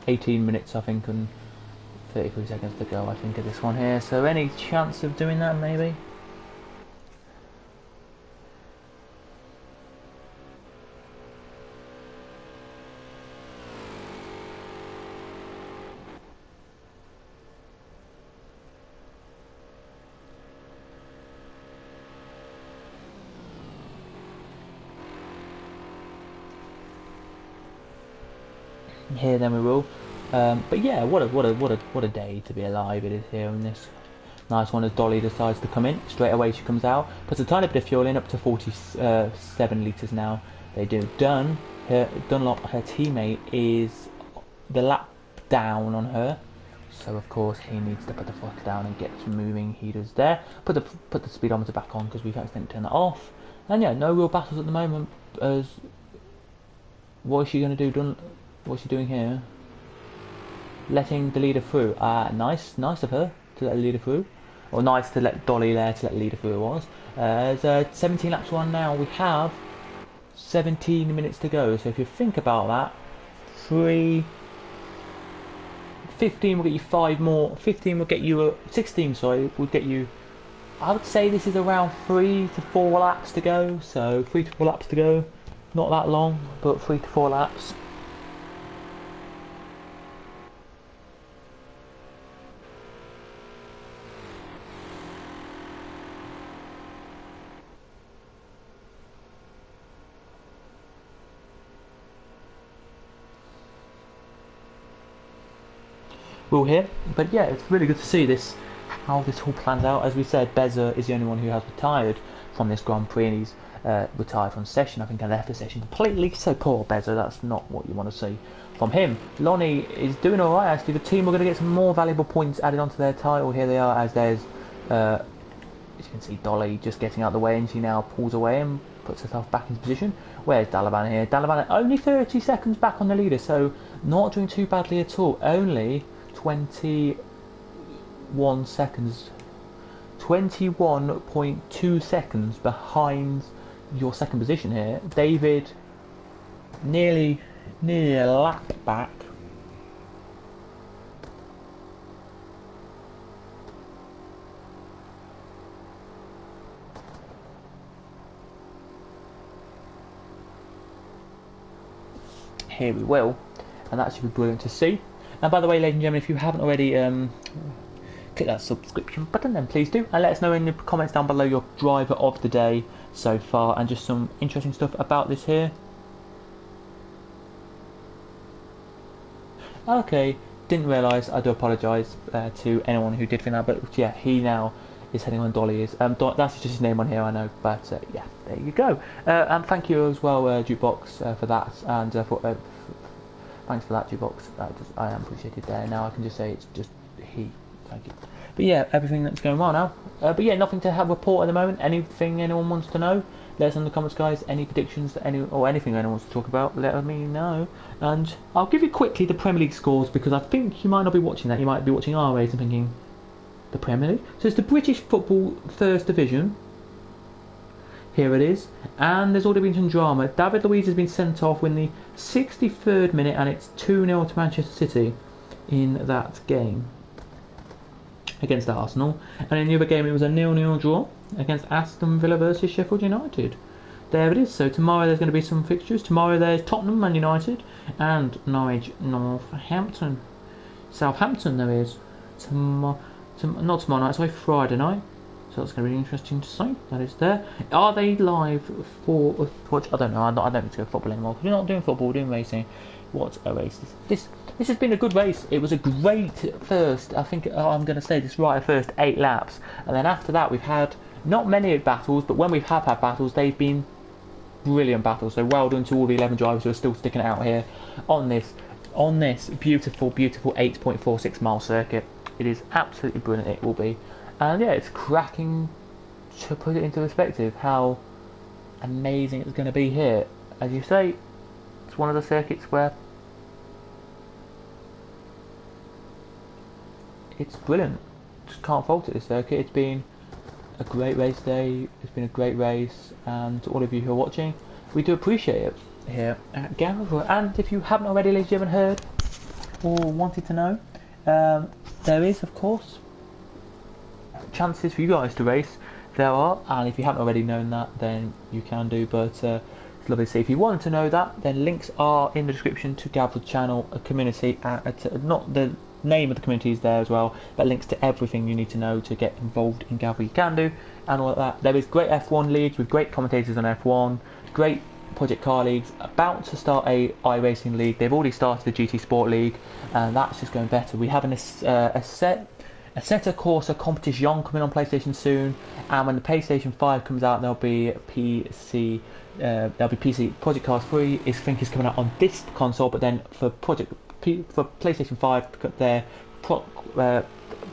18 minutes, I think, and 33 seconds to go, I think, of this one here. So any chance of doing that, maybe? Here then we will, but yeah, what a day to be alive it is here in this nice one. As Dolly decides to come in, straight away she comes out, puts a tiny bit of fuel in, up to 47 litres now. They do. Dunlop, her teammate, is the lap down on her, so of course he needs to put the foot down and get moving. He does there. Put the speedometer back on because we've accidentally turned that off. And yeah, no real battles at the moment. As what is she going to do? What's she doing here? Letting the leader through. Nice of her to let the leader through. Or nice to let Dolly there to let the leader through it was. There's 17 laps on now. We have 17 minutes to go. So if you think about that, 15 will get you 5 more. 15 will get you 16. Sorry, will get you. I would say this is around 3 to 4 laps to go. So 3 to 4 laps to go. Not that long, but 3 to 4 laps. We'll hear, but yeah, it's really good to see this, how this all plans out. As we said, Beza is the only one who has retired from this Grand Prix, and he's retired from session. I think I left the session completely, so poor Beza, that's not what you want to see from him. Lonnie is doing alright actually. The team are going to get some more valuable points added onto their title. Here they are, as there's, as you can see, Dolly just getting out of the way, and she now pulls away and puts herself back into position. Where's Dalaban here? Dalaban only 30 seconds back on the leader, so not doing too badly at all. Only 21 seconds, 21.2 seconds behind your second position here. David nearly a lap back. Here we will, and that should be brilliant to see. And by the way, ladies and gentlemen, if you haven't already click that subscription button, then please do, and let us know in the comments down below your driver of the day so far, and just some interesting stuff about this here. Okay, didn't realise. I do apologise to anyone who did think that, but yeah, he now is heading on. Dolly is. That's just his name on here, I know, but yeah, there you go. And thank you as well, Jukebox, for that, and thanks for that, Jukebox. I am appreciated there. Now I can just say it's just he. Thank you. But yeah, everything that's going well now. But yeah, nothing to have report at the moment. Anything anyone wants to know, let us know in the comments, guys. Any predictions that anything anyone wants to talk about, let me know. And I'll give you quickly the Premier League scores, because I think you might not be watching that. You might be watching our race and thinking, the Premier League? So it's the British Football First Division. Here it is. And there's already been some drama. David Luiz has been sent off in the 63rd minute, and it's 2-0 to Manchester City in that game against Arsenal. And in the other game it was a 0-0 draw against Aston Villa versus Sheffield United. There it is. So tomorrow there's going to be some fixtures. Tomorrow there's Tottenham, Man United, and Norwich, Northampton. Southampton there is. Not tomorrow night, sorry, Friday night. So that's going to be interesting to see. That is there. Are they live for watch? I don't know. I don't need to go football anymore. We're not doing football. We're doing racing. What a race! This has been a good race. It was a great first. I think I'm going to say this right. First 8 laps, and then after that we've had not many battles, but when we have had battles, they've been brilliant battles. So well done to all the 11 drivers who are still sticking it out here on this beautiful 8.46 mile circuit. It is absolutely brilliant. It will be. And yeah, it's cracking to put it into perspective how amazing it's going to be here. As you say, it's one of the circuits where it's brilliant. Just can't fault it, this circuit. It's been a great race day. It's been a great race, and to all of you who are watching, we do appreciate it here at Gavra. And if you haven't already, ladies, you haven't heard or wanted to know, there is, of course, chances for you guys to race. There are, and if you haven't already known that, then you can do. But it's lovely to see. If you want to know that, then links are in the description to Gavra's channel, a community. Not the name of the community is there as well, but links to everything you need to know to get involved in Gavra. You can do, and all of that. There is great F1 leagues with great commentators on F1, great project car leagues, about to start a iRacing league. They've already started the GT Sport League, and that's just going better. We have a Assetto Corsa Competition coming on PlayStation soon, and when the PlayStation 5 comes out, there'll be PC. Project Cars 3 is coming out on this console, but then for PlayStation 5, they're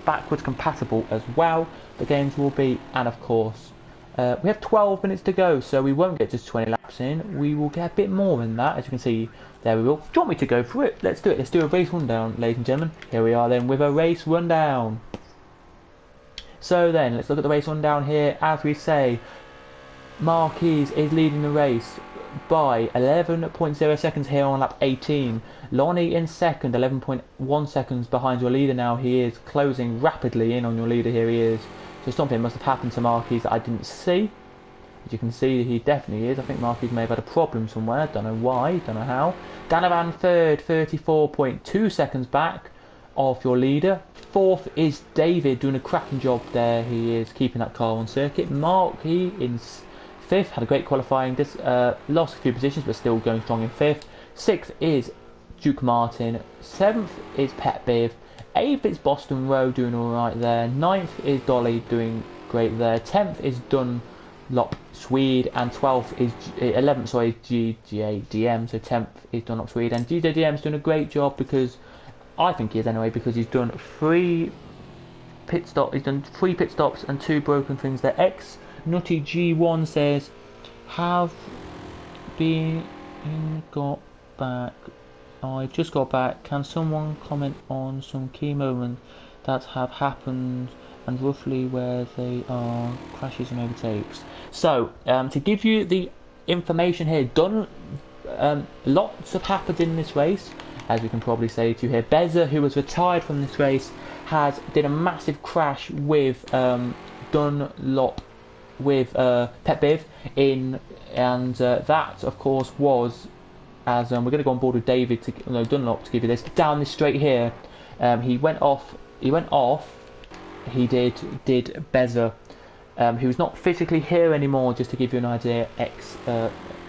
backwards compatible as well. The games will be, and of course, we have 12 minutes to go, so we won't get just 20 laps in. We will get a bit more than that, as you can see. There we will. Do you want me to go through it? Let's do it. Let's do a race rundown, ladies and gentlemen. Here we are then with a race rundown. So then, let's look at the race rundown here. As we say, Marquez is leading the race by 11.0 seconds here on lap 18. Lonnie in second, 11.1 seconds behind your leader now. He is closing rapidly in on your leader. Here he is. So something must have happened to Marquez that I didn't see. As you can see, he definitely is. I think Marquez may have had a problem somewhere. Don't know why, don't know how. Danavan third, 34.2 seconds back of your leader. Fourth is David, doing a cracking job there. He is keeping that car on circuit. Marquez in fifth, had a great qualifying. Lost a few positions, but still going strong in fifth. Sixth is Duke Martin. Seventh is Pet Biv. Eighth is Boston Row, doing alright there. Ninth is Dolly, doing great there. 10th is Dunlop Swede, and 12th is 11th, sorry, GJDM. So 10th is Dunlop Swede, and GJDM is doing a great job, because I think he is anyway, because he's done 3 pit stops. He's done 3 pit stops and 2 broken things there. X Nutty G1 says, have been got back. I just got back. Can someone comment on some key moments that have happened and roughly where they are crashes and overtakes? So, to give you the information here, lots have happened in this race, as we can probably say to you here. Beza, who was retired from this race, did a massive crash with Dunlop, with Pet Biv in, and that of course was, as we're going to go on board with David Dunlop to give you this, down this straight here. He went off. He did Beza, who's not physically here anymore. Just to give you an idea,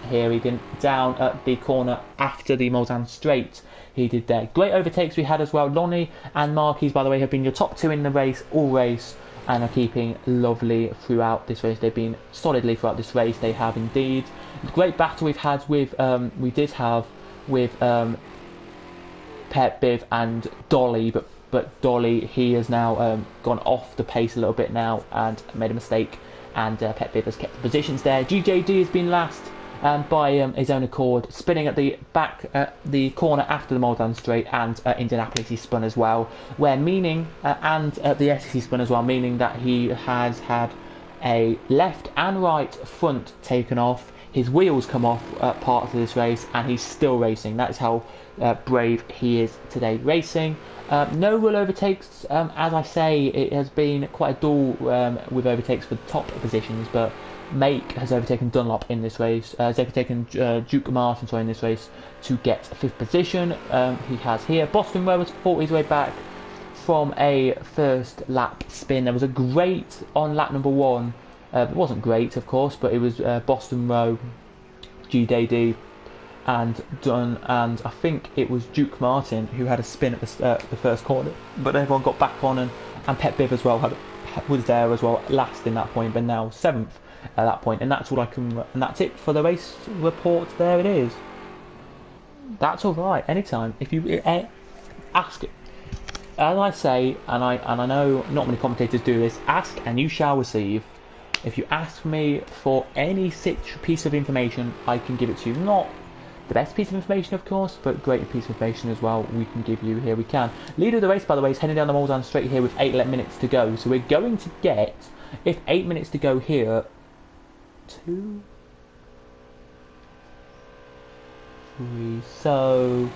here he did down at the corner after the Mulsanne straight. He did there. Great overtakes we had as well. Lonnie and Marquez, by the way, have been your top 2 in the race all race, and are keeping lovely throughout this race. They've been solidly throughout this race. They have indeed. The great battle we've had with Pet Biv and Dolly, but Dolly, he has now gone off the pace a little bit now and made a mistake and Pet Bib has kept the positions there. GJD has been last by his own accord, spinning at the back, the corner after the Moldan Straight, and Indianapolis he spun as well, where meaning, and the Essex he spun as well, meaning that he has had a left and right front taken off, his wheels come off part of this race, and he's still racing. That is how brave he is today racing. No real overtakes, as I say, it has been quite a duel with overtakes for the top positions, but Make has overtaken Dunlop in this race, has overtaken Duke Martin in this race to get 5th position. He has here. Boston Row has fought his way back from a first lap spin. There was a great on lap number 1. It wasn't great, of course, but it was Boston Row, GJD, and Dunn, and I think it was Duke Martin who had a spin at the first corner, but everyone got back on, and Pet Biv as well was there as well, last in that point, but now 7th at that point, and that's all I can. And that's it for the race report. There it is. That's all right. Anytime, if you ask it, as I say, and I know not many commentators do this. Ask and you shall receive. If you ask me for any piece of information, I can give it to you. Not the best piece of information, of course, but great piece of information as well. We can give you here. We can. Leader of the race, by the way, is heading down the Moldan Straight here with 8 minutes to go. So we're going to get, if 8 minutes to go here, 2, 3, so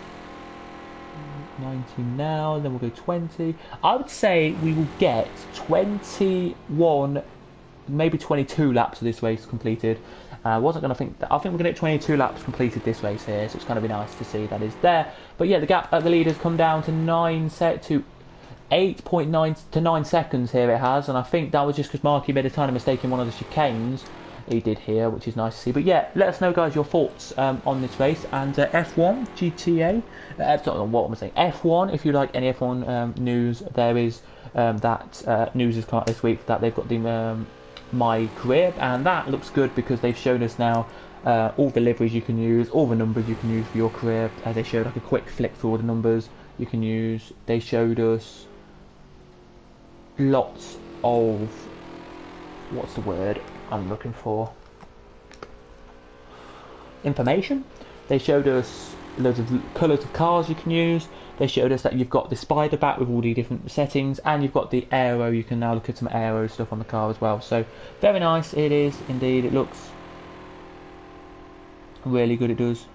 19 now, then we'll go 20. I would say we will get 21, maybe 22 laps of this race completed. I wasn't going to think that. I think we're going to get 22 laps completed this race here, so it's going to be nice to see that is there. But yeah, the gap at the leaders come down to 8.9 to 9 seconds here it has, and I think that was just because Marky made a tiny mistake in one of the chicanes. He did here, which is nice to see. But yeah, let us know, guys, your thoughts on this race. And F1 GTA, what am I saying? F1. If you like any F1 news, there is that news has come out this week that they've got the My Career, and that looks good because they've shown us now all the liveries you can use, all the numbers you can use for your career. They showed like a quick flick through all the numbers you can use. They showed us lots of, what's the word I'm looking for, information. They showed us loads of colours of cars you can use. They showed us that you've got the spider back with all the different settings, and you've got the aero. You can now look at some aero stuff on the car as well. So very nice it is indeed. It looks really good, it does.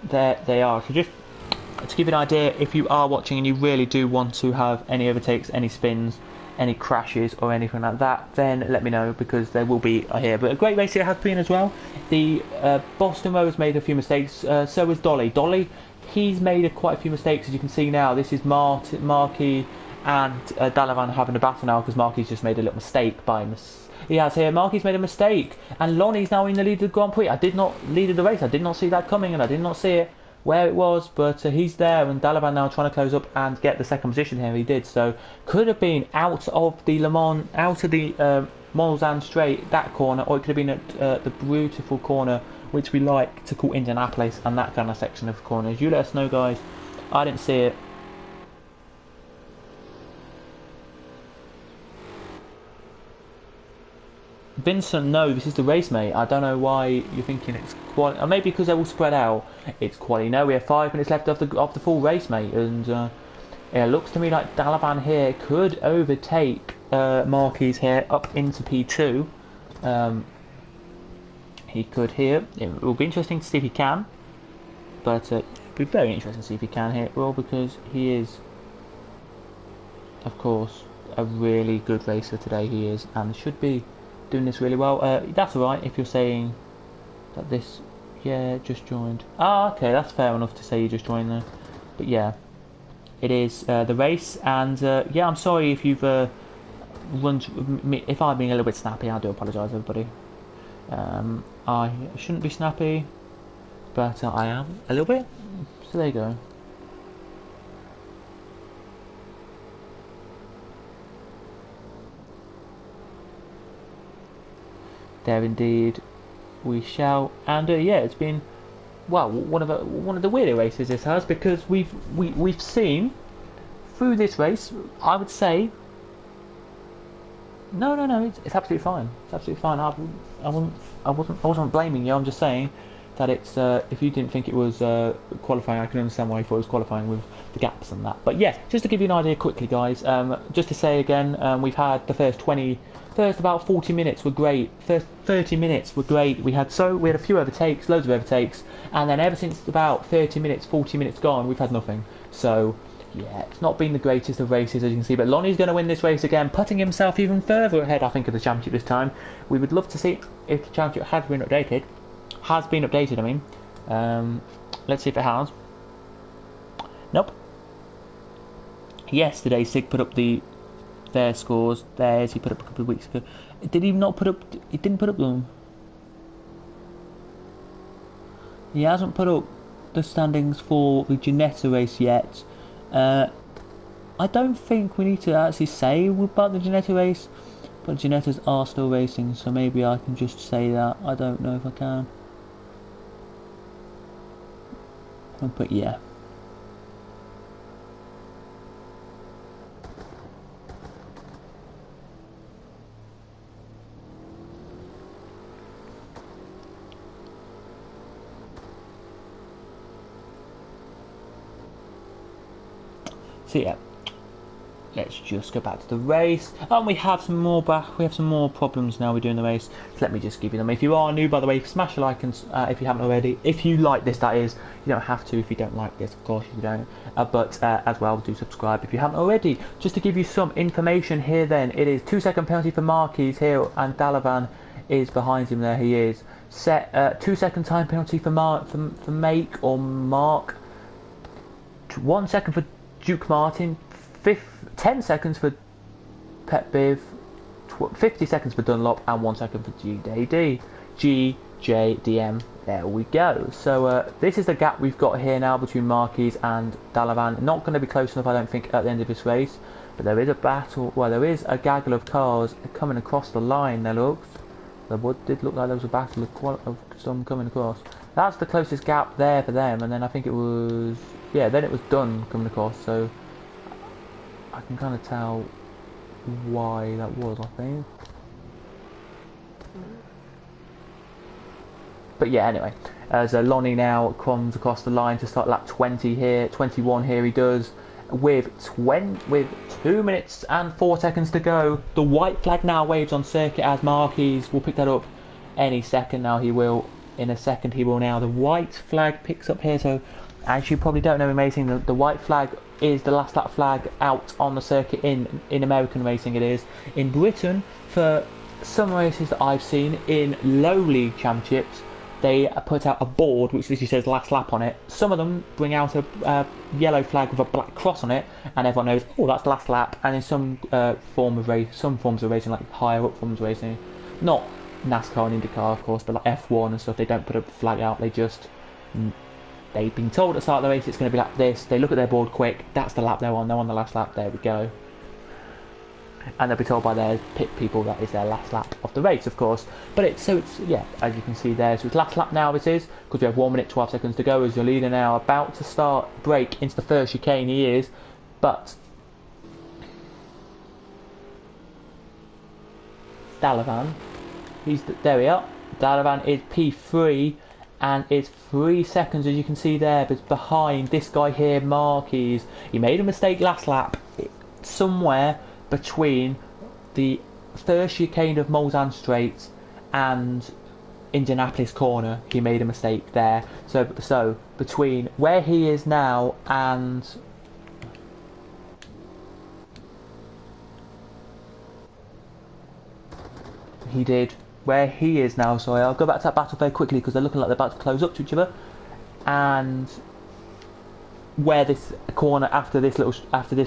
There they are. So just to give you an idea, if you are watching and you really do want to have any overtakes, any spins, any crashes or anything like that, then let me know, because there will be here. But a great race it has been as well. The Boston Row has made a few mistakes, so has Dolly. He's made quite a few mistakes, as you can see now. This is Marky and Dalavan having a battle now, because Marky's just made a little mistake by He has here. Marky's made a mistake, and Lonnie's now in the lead of the Grand Prix. I did not lead the race. I did not see that coming, and I did not see it where it was. But he's there, and Dalavan now trying to close up and get the second position here. He did so. Could have been out of the Le Mans, out of the Moldan Straight, that corner, or it could have been at the beautiful corner which we like to call Indianapolis, and that kind of section of corners. You let us know, guys. I didn't see it. Vincent, no, this is the race, mate. I don't know why you're thinking it's quality. Or maybe because they're all spread out, it's quality. No, we have 5 minutes left of the full race, mate. And it looks to me like Dalavan here could overtake Marquez here up into P2. He could here. It will be interesting to see if he can. But it'll be very interesting to see if he can here. Well, because he is, of course, a really good racer today. He is, and should be doing this really well. That's alright if you're saying that this, yeah, just joined. Ah, okay, that's fair enough to say you just joined there. But yeah, it is the race, and yeah, I'm sorry if you've run me, if I'm being a little bit snappy. I do apologise, everybody. I shouldn't be snappy, but I am a little bit. So there you go. There indeed we shall. And yeah, it's been, well, one of the weirder races this has, because we've seen through this race, I would say, no, it's absolutely fine. It's absolutely fine. I wasn't blaming you. I'm just saying that it's if you didn't think it was qualifying, I can understand why you thought it was qualifying with the gaps and that. But yeah, just to give you an idea quickly, guys. Just to say again, we've had the first about 40 minutes were great. First 30 minutes were great. We had a few overtakes, loads of overtakes, and then ever since about 30 minutes, 40 minutes gone, we've had nothing. So yeah, it's not been the greatest of races, as you can see, but Lonnie's going to win this race again, putting himself even further ahead, I think, of the championship this time. We would love to see if the championship has been updated. I mean. Let's see if it has. Nope. Yesterday, Sig put up their scores. Theirs he put up a couple of weeks ago. It didn't put up them. He hasn't put up the standings for the Ginetta race yet. I don't think we need to actually say about the Ginetta race, but Ginettas are still racing, so maybe I can just say that. I don't know if I can. But yeah. So yeah, let's just go back to the race. And we have some more problems now we're doing the race. So let me just give you them. If you are new, by the way, smash a like, and if you haven't already. If you like this, that is. You don't have to if you don't like this, of course you don't. But as well, do subscribe if you haven't already. Just to give you some information here then, it is 2-second penalty for Marquis here, and Dalavan is behind him. There he is. Set 2-second time penalty for Make or Mark. 1 second for Duke Martin, 10 seconds for Pet Biv, 50 seconds for Dunlop, and 1 second for GJDM. There we go. So this is the gap we've got here now between Marquis and Dalavan. Not going to be close enough, I don't think, at the end of this race. But there is a battle. Well, there is a gaggle of cars coming across the line. There did look like there was a battle of some coming across. That's the closest gap there for them, and then I think it was, yeah, then it was done coming across, so I can kind of tell why that was, I think. But yeah, anyway, as Lonnie now comes across the line to start lap 21 here he does, with 2 minutes and 4 seconds to go. The white flag now waves on circuit as Marquis will pick that up any second now. He will. In a second he will now. The white flag picks up here, so as you probably don't know in racing, the white flag is the last lap flag out on the circuit in American racing it is. In Britain, for some races that I've seen in low league championships, they put out a board which literally says last lap on it. Some of them bring out a yellow flag with a black cross on it, and everyone knows, oh, that's last lap. And in some forms of racing, like higher up forms of racing, not NASCAR and IndyCar, of course, but like F1 and stuff, they don't put a flag out. They've been told at the start of the race it's going to be like this. They look at their board quick. That's the lap they're on. They're on the last lap. There we go. And they'll be told by their pit people that is their last lap of the race, of course. But it's yeah, as you can see there. So it's last lap now. It is, because we have 1 minute 12 seconds to go. As your leader now about to break into the first chicane. He is, but Dalavan. There we are. Dalavan is P3 and is 3 seconds, as you can see there, but behind this guy here, Marquis. He made a mistake last lap, somewhere between the first chicane of Mulsanne Straight and Indianapolis corner. He made a mistake there. So between where he is now and where he is now, sorry, I'll go back to that battle very quickly because they're looking like they're about to close up to each other. And where this corner after this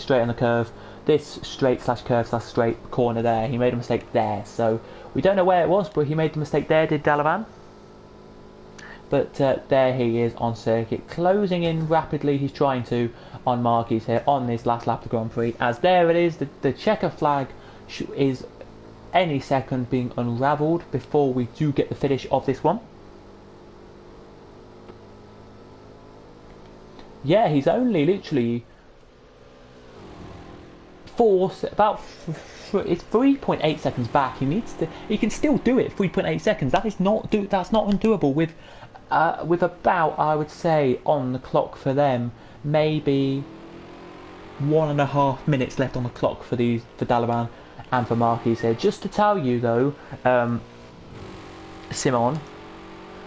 straight on the curve, this straight slash curve slash straight corner there, he made a mistake there. So we don't know where it was, but he made the mistake there, did Dalavan. But there he is on circuit, closing in rapidly. He's trying to on Marquis here on this last lap of the Grand Prix. As there it is, the checker flag is any second being unravelled before we do get the finish of this one. Yeah, he's only literally it's 3.8 seconds back. He can still do it. 3.8 seconds. That's not undoable with about, I would say, on the clock for them, maybe 1.5 minutes left on the clock for Dalavan and for Marquis here. Just to tell you though, Simon,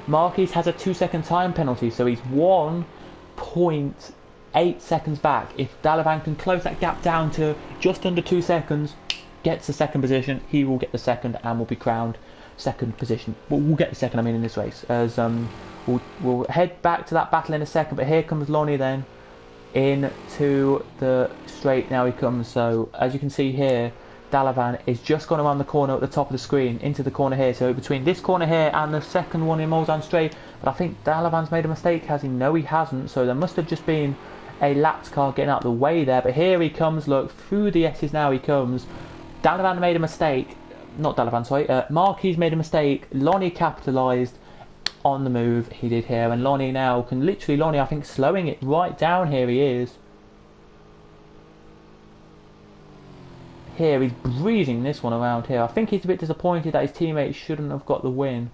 Marquis has a 2-second time penalty, so he's 1.8 seconds back. If Dalavan can close that gap down to just under 2 seconds, gets the second position, he will get the second and will be crowned second position. We'll get the second, I mean, in this race. As we'll head back to that battle in a second, but here comes Lonnie then into the straight. Now he comes. So as you can see here, Dalavan is just gone around the corner at the top of the screen into the corner here. So between this corner here and the second one in Mulsanne Straight, but I think Dalavan's made a mistake, has he? No, he hasn't. So there must have just been a lapped car getting out of the way there. But here he comes. Look, through the S's now he comes. Dalavan made a mistake. Not Dalavan, sorry. Marquis made a mistake. Lonnie capitalised on the move he did here, and Lonnie now can literally, I think, slowing it right down. Here he is. Here he's breezing this one around here. I think he's a bit disappointed that his teammates shouldn't have got the win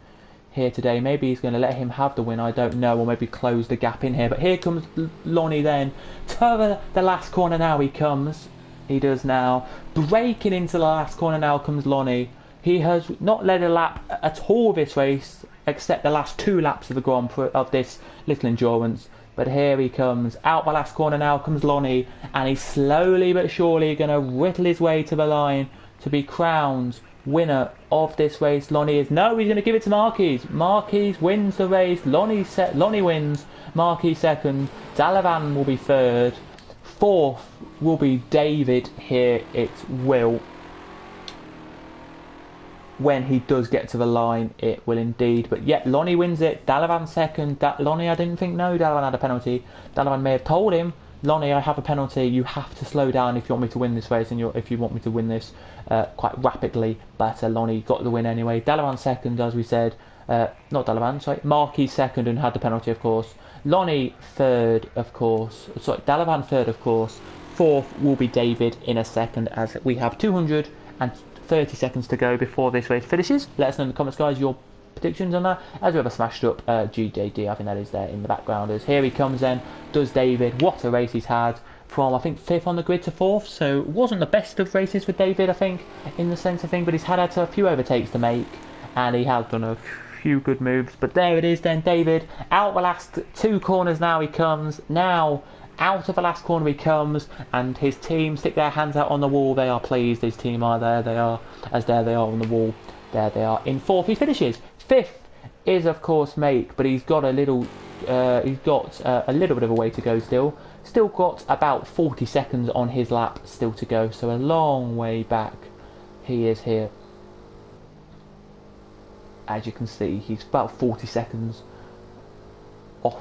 here today. Maybe he's going to let him have the win, I don't know, or maybe close the gap in here. But here comes Lonnie then to the last corner. Now he comes. He does now. Breaking into the last corner now comes Lonnie. He has not led a lap at all this race, except the last 2 laps of the Grand Prix of this little endurance. But here he comes. Out the last corner now comes Lonnie, and he's slowly but surely going to whittle his way to the line to be crowned winner of this race. Lonnie is... No, he's going to give it to Marquis. Marquis wins the race. Lonnie wins. Marquis second. Dalavan will be third. Fourth will be David. Here it will. When he does get to the line, it will indeed. But yet, Lonnie wins it. Dalavan second. Lonnie, I didn't think, no, Dalavan had a penalty. Dalavan may have told him, Lonnie, I have a penalty. You have to slow down if you want me to win this race, and if you want me to win this quite rapidly. But Lonnie got the win anyway. Dalavan second, as we said. Not Dalavan, sorry. Marquis second and had the penalty, of course. Lonnie third, of course. Sorry, Dalavan third, of course. Fourth will be David in a second, as we have 230 seconds to go before this race finishes. Let us know in the comments, guys, your predictions on that. As we have a smashed up GJD, I think that is there in the background. As here he comes then, does David. What a race he's had, from I think 5th on the grid to 4th, so it wasn't the best of races for David, I think, in the sense of thing, but he's had a few overtakes to make, and he has done a few good moves. But there it is then, David out the last 2 corners. Now he comes. Now out of the last corner he comes, and his team stick their hands out on the wall. They are pleased. His team are there. They are, as there they are on the wall. There they are. In 4th he finishes. 5th is of course Make, but he's got a little bit of a way to go still. Still got about 40 seconds on his lap still to go, so a long way back he is here. As you can see, he's about 40 seconds off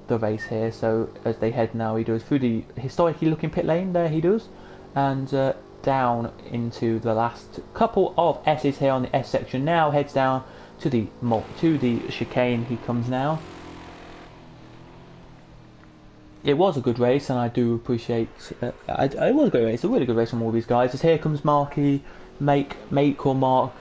the race here. So as they head now, he does through the historically looking pit lane there, he does, and down into the last couple of S's here on the S section. Now heads down to the chicane. He comes now. It was a good race, and I do appreciate. It was a great race, a really good race from all these guys. As here comes Marky, Make or Mark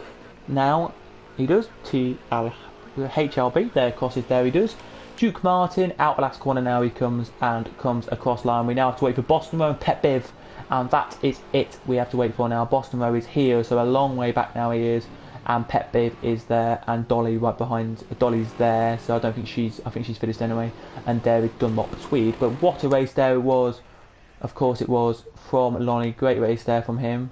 now. He does. HLB, there crosses there he does. Duke Martin, out the last corner now he comes, and comes across line. We now have to wait for Boston Row and Pet Biv, and that is it we have to wait for now. Boston Row is here, so a long way back now he is, and Pet Biv is there, and Dolly right behind. Dolly's there, so I think she's finished anyway, and there is Dunlop Swede. But what a race there it was. Of course it was from Lonnie. Great race there from him.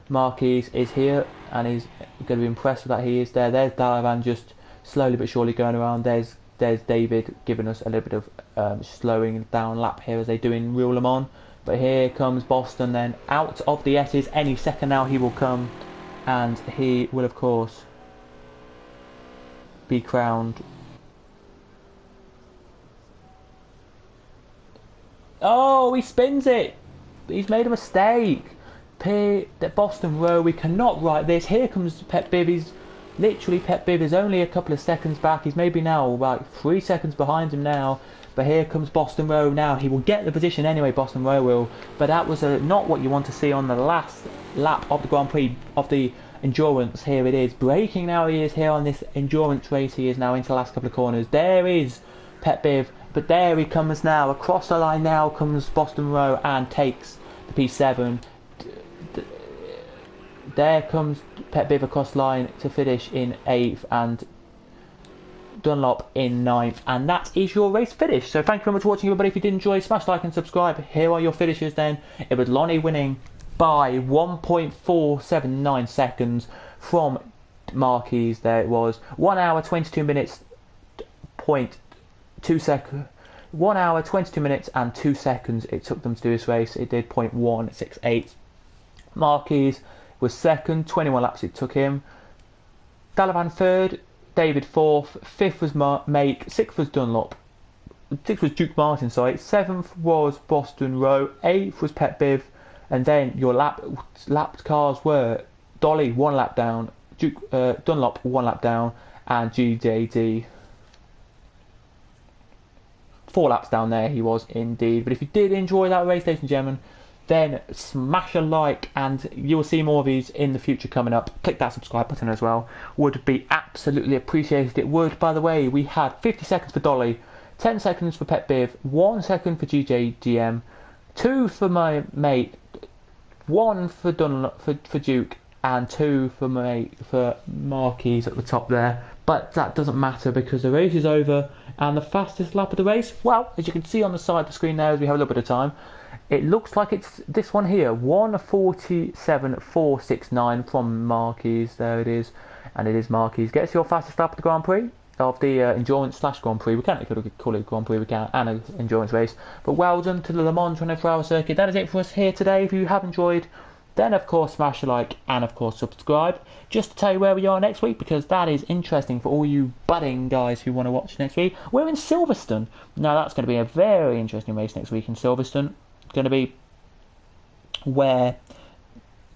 Marquis is here, and he's going to be impressed with that. He is there. There's Dalavan just slowly but surely going around. There's there's David giving us a little bit of slowing down lap here as they do in real Le Mans. But here comes Boston then out of the S's. Any second now he will come, and he will of course be crowned. Oh, he spins it. He's made a mistake. Boston Row, we cannot write this. Here comes Pet Biv. He's literally, Pet Biv is only a couple of seconds back. He's maybe now about 3 seconds behind him now. But here comes Boston Row now. He will get the position anyway, Boston Row will. But that was not what you want to see on the last lap of the Grand Prix of the endurance. Here it is. Braking now he is here on this endurance race. He is now into the last couple of corners. There is Pet Biv. But there he comes now. Across the line now comes Boston Row and takes the P7. There comes Pet Biv across the line to finish in 8th and Dunlop in 9th, and that is your race finish. So thank you very much for watching, everybody. If you did enjoy, smash like and subscribe. Here are your finishes then. It was Lonnie winning by 1.479 seconds from Marquez. There it was 1 hour 22 minutes 0.2 seconds. 1 hour 22 minutes and 2 seconds it took them to do this race. It did 0.168. Marquez was second, 21 laps it took him. Dalavan third, David fourth, 5th was Make, 6th was Dunlop, 6th was Duke Martin, sorry, 7th was Boston Row, 8th was Pet Biv, and then your lapped cars were Dolly 1 lap down, Dunlop 1 lap down, and GJD 4 laps down there he was indeed. But if you did enjoy that race, ladies and gentlemen, then smash a like, and you will see more of these in the future coming up. Click that subscribe button as well, would be absolutely appreciated. It would. By the way, we had 50 seconds for Dolly, 10 seconds for Pet Biv, 1 second for GJGM, 2 for my mate, 1 for Dunlop, for Duke, and 2 for Marquez at the top there. But that doesn't matter because the race is over, and the fastest lap of the race, well, as you can see on the side of the screen now as we have a little bit of time, it looks like it's this one here, 1:47.469 from Marquez. There it is, and it is Marquez. Gets your fastest lap of the Grand Prix, of the endurance / Grand Prix. We can't call it Grand Prix, we can, and an endurance race. But well done to the Le Mans 24-hour circuit. That is it for us here today. If you have enjoyed, then of course smash a like and of course subscribe, just to tell you where we are next week, because that is interesting for all you budding guys who want to watch next week. We're in Silverstone. Now that's going to be a very interesting race next week in Silverstone. Going to be where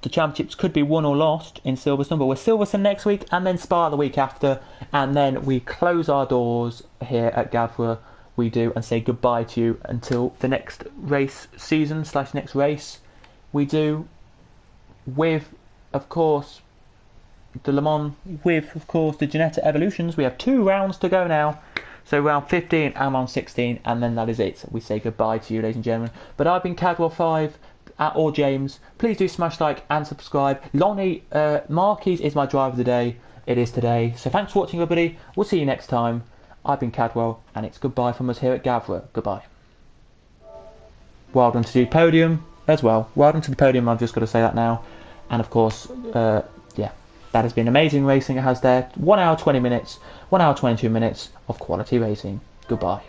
the championships could be won or lost in Silverstone, but we're Silverstone next week and then Spa the week after, and then we close our doors here at Gavra, we do, and say goodbye to you until the next race season / next race we do, with of course the Le Mans, with of course the Ginetta Evolutions. We have 2 rounds to go now. So round 15 and round 16, and then that is it. We say goodbye to you, ladies and gentlemen. But I've been Cadwell5 or James. Please do smash like and subscribe. Lonnie Marquez is my driver of the day. It is today. So thanks for watching, everybody. We'll see you next time. I've been Cadwell, and it's goodbye from us here at Gavra. Goodbye. Well done to the podium as well. Well done to the podium. I've just got to say that now. And of course, yeah. That has been amazing racing. It has there 1 hour 20 minutes, 1 hour 22 minutes of quality racing. Goodbye.